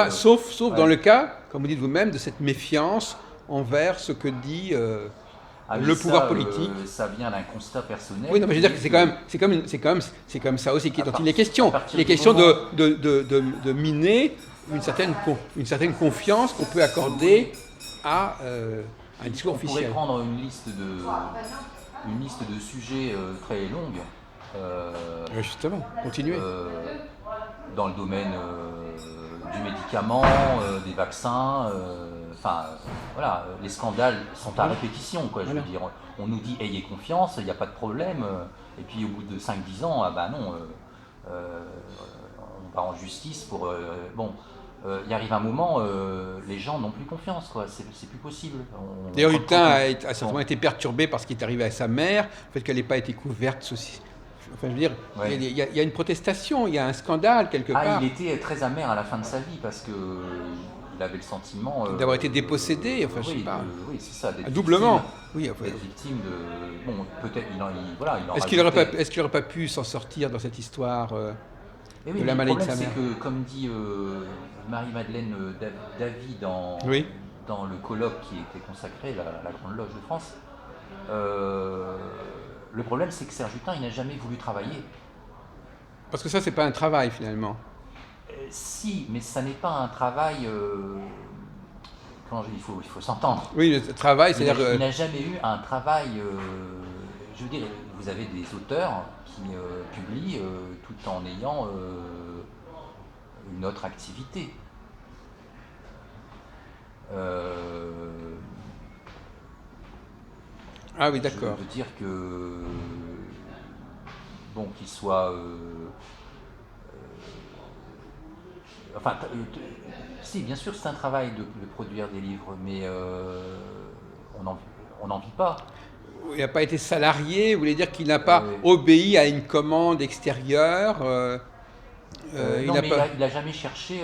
sauf dans le cas, comme vous dites vous-même, de cette méfiance envers ce que dit le pouvoir politique. Ça vient d'un constat personnel. Oui, non, mais je veux dire que c'est comme ça aussi dont il est question. Il est question de miner une certaine confiance qu'on peut accorder à un discours officiel. On pourrait prendre une liste de sujets très longue. Justement, continuez. Dans le domaine du médicament, des vaccins, voilà, les scandales sont à répétition, quoi. Je veux dire, on nous dit ayez confiance, il n'y a pas de problème, et puis au bout de 5-10 ans, on va en justice pour il arrive un moment, les gens n'ont plus confiance, quoi. C'est plus possible. D'ailleurs, Hutin a certainement été perturbé par ce qui est arrivé à sa mère, le fait qu'elle n'ait pas été couverte. Enfin, je veux dire, il y a une protestation, il y a un scandale quelque part. Il était très amer à la fin de sa vie parce que il avait le sentiment d'avoir été dépossédé. Enfin, je sais pas. Oui, c'est ça. Doublement. D'être victime de. Bon, peut-être Est-ce qu'il n'aurait pas pu s'en sortir dans cette histoire de la maladie de sa mère? Le problème, c'est que, comme dit Marie-Madeleine Davy dans le colloque qui était consacré à la Grande Loge de France, le problème, c'est que Serge Hutin, il n'a jamais voulu travailler. Parce que ça, c'est pas un travail, finalement. Si, mais ça n'est pas un travail... il faut s'entendre. Oui, le travail, c'est-à-dire... Il n'a jamais eu un travail... je veux dire, vous avez des auteurs qui publient tout en ayant une autre activité. Ah oui, d'accord. Je veux dire que, qu'il soit... si, bien sûr, c'est un travail de produire des livres, mais on n'en vit pas. Il n'a pas été salarié, vous voulez dire qu'il n'a pas obéi à une commande extérieure il n'a jamais cherché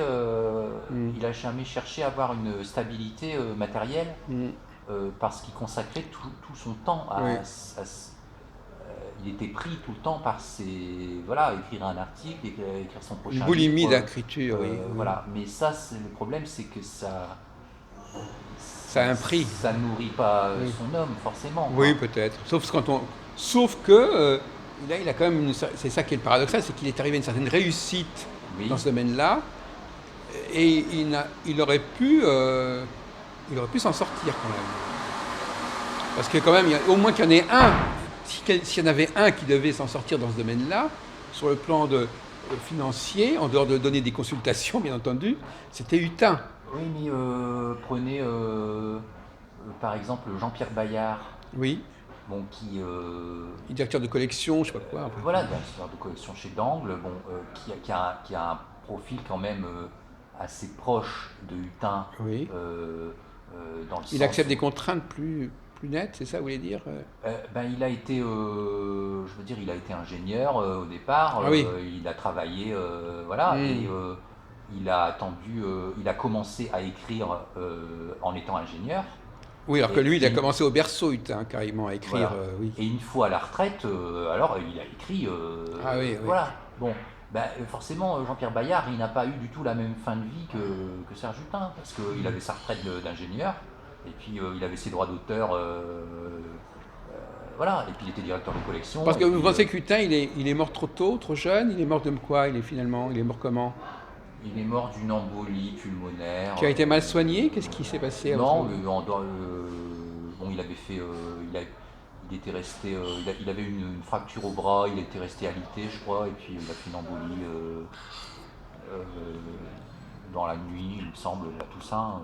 à avoir une stabilité matérielle. Parce qu'il consacrait tout son temps il était pris tout le temps par écrire un article, écrire son prochain livre. Une boulimie d'écriture, Voilà. Mais ça, le problème, c'est que ça a un prix. Ça nourrit pas son homme, forcément. Oui, peut-être. Sauf que là, il a quand même c'est ça qui est le paradoxal, c'est qu'il est arrivé à une certaine réussite dans ce domaine-là, et il aurait pu s'en sortir quand même. Parce que quand même, au moins qu'il y en ait un, s'il y en avait un qui devait s'en sortir dans ce domaine-là, sur le plan financier, en dehors de donner des consultations, bien entendu, c'était Hutin. Oui, mais prenez par exemple Jean-Pierre Bayard. Oui. bon, qui directeur de collection, je sais pas quoi. Enfin. voilà, directeur de collection chez Dangle, bon, qui a un profil quand même assez proche de Hutin, Oui. dans le Il sens accepte où, des contraintes plus nettes, c'est ça, vous voulez dire? ben, il a été, je veux dire, il a été ingénieur au départ. Ah oui. Il a travaillé, voilà, et il a attendu, il a commencé à écrire en étant ingénieur. Oui, alors que Et, lui, il a et- commencé au berceau, Hutin, carrément, à écrire, voilà. oui. Et une fois à la retraite, alors il a écrit, Ah oui, oui. voilà. Bon, ben, forcément, Jean-Pierre Bayard, il n'a pas eu du tout la même fin de vie que Serge Hutin, parce qu'il avait sa retraite d'ingénieur, et puis il avait ses droits d'auteur, voilà, et puis il était directeur de collection. Parce que et vous puis, pensez qu'Hutin, il est mort trop tôt, trop jeune? Il est mort de quoi, il est mort comment? il est mort d'une embolie pulmonaire. Qui a été mal soigné? Qu'est-ce qui s'est passé à votre Non, avis? bon, il avait fait, il était resté, il avait une fracture au bras, il était resté alité, je crois, et puis il a fait une embolie euh, dans la nuit, il me semble, à Toussaint.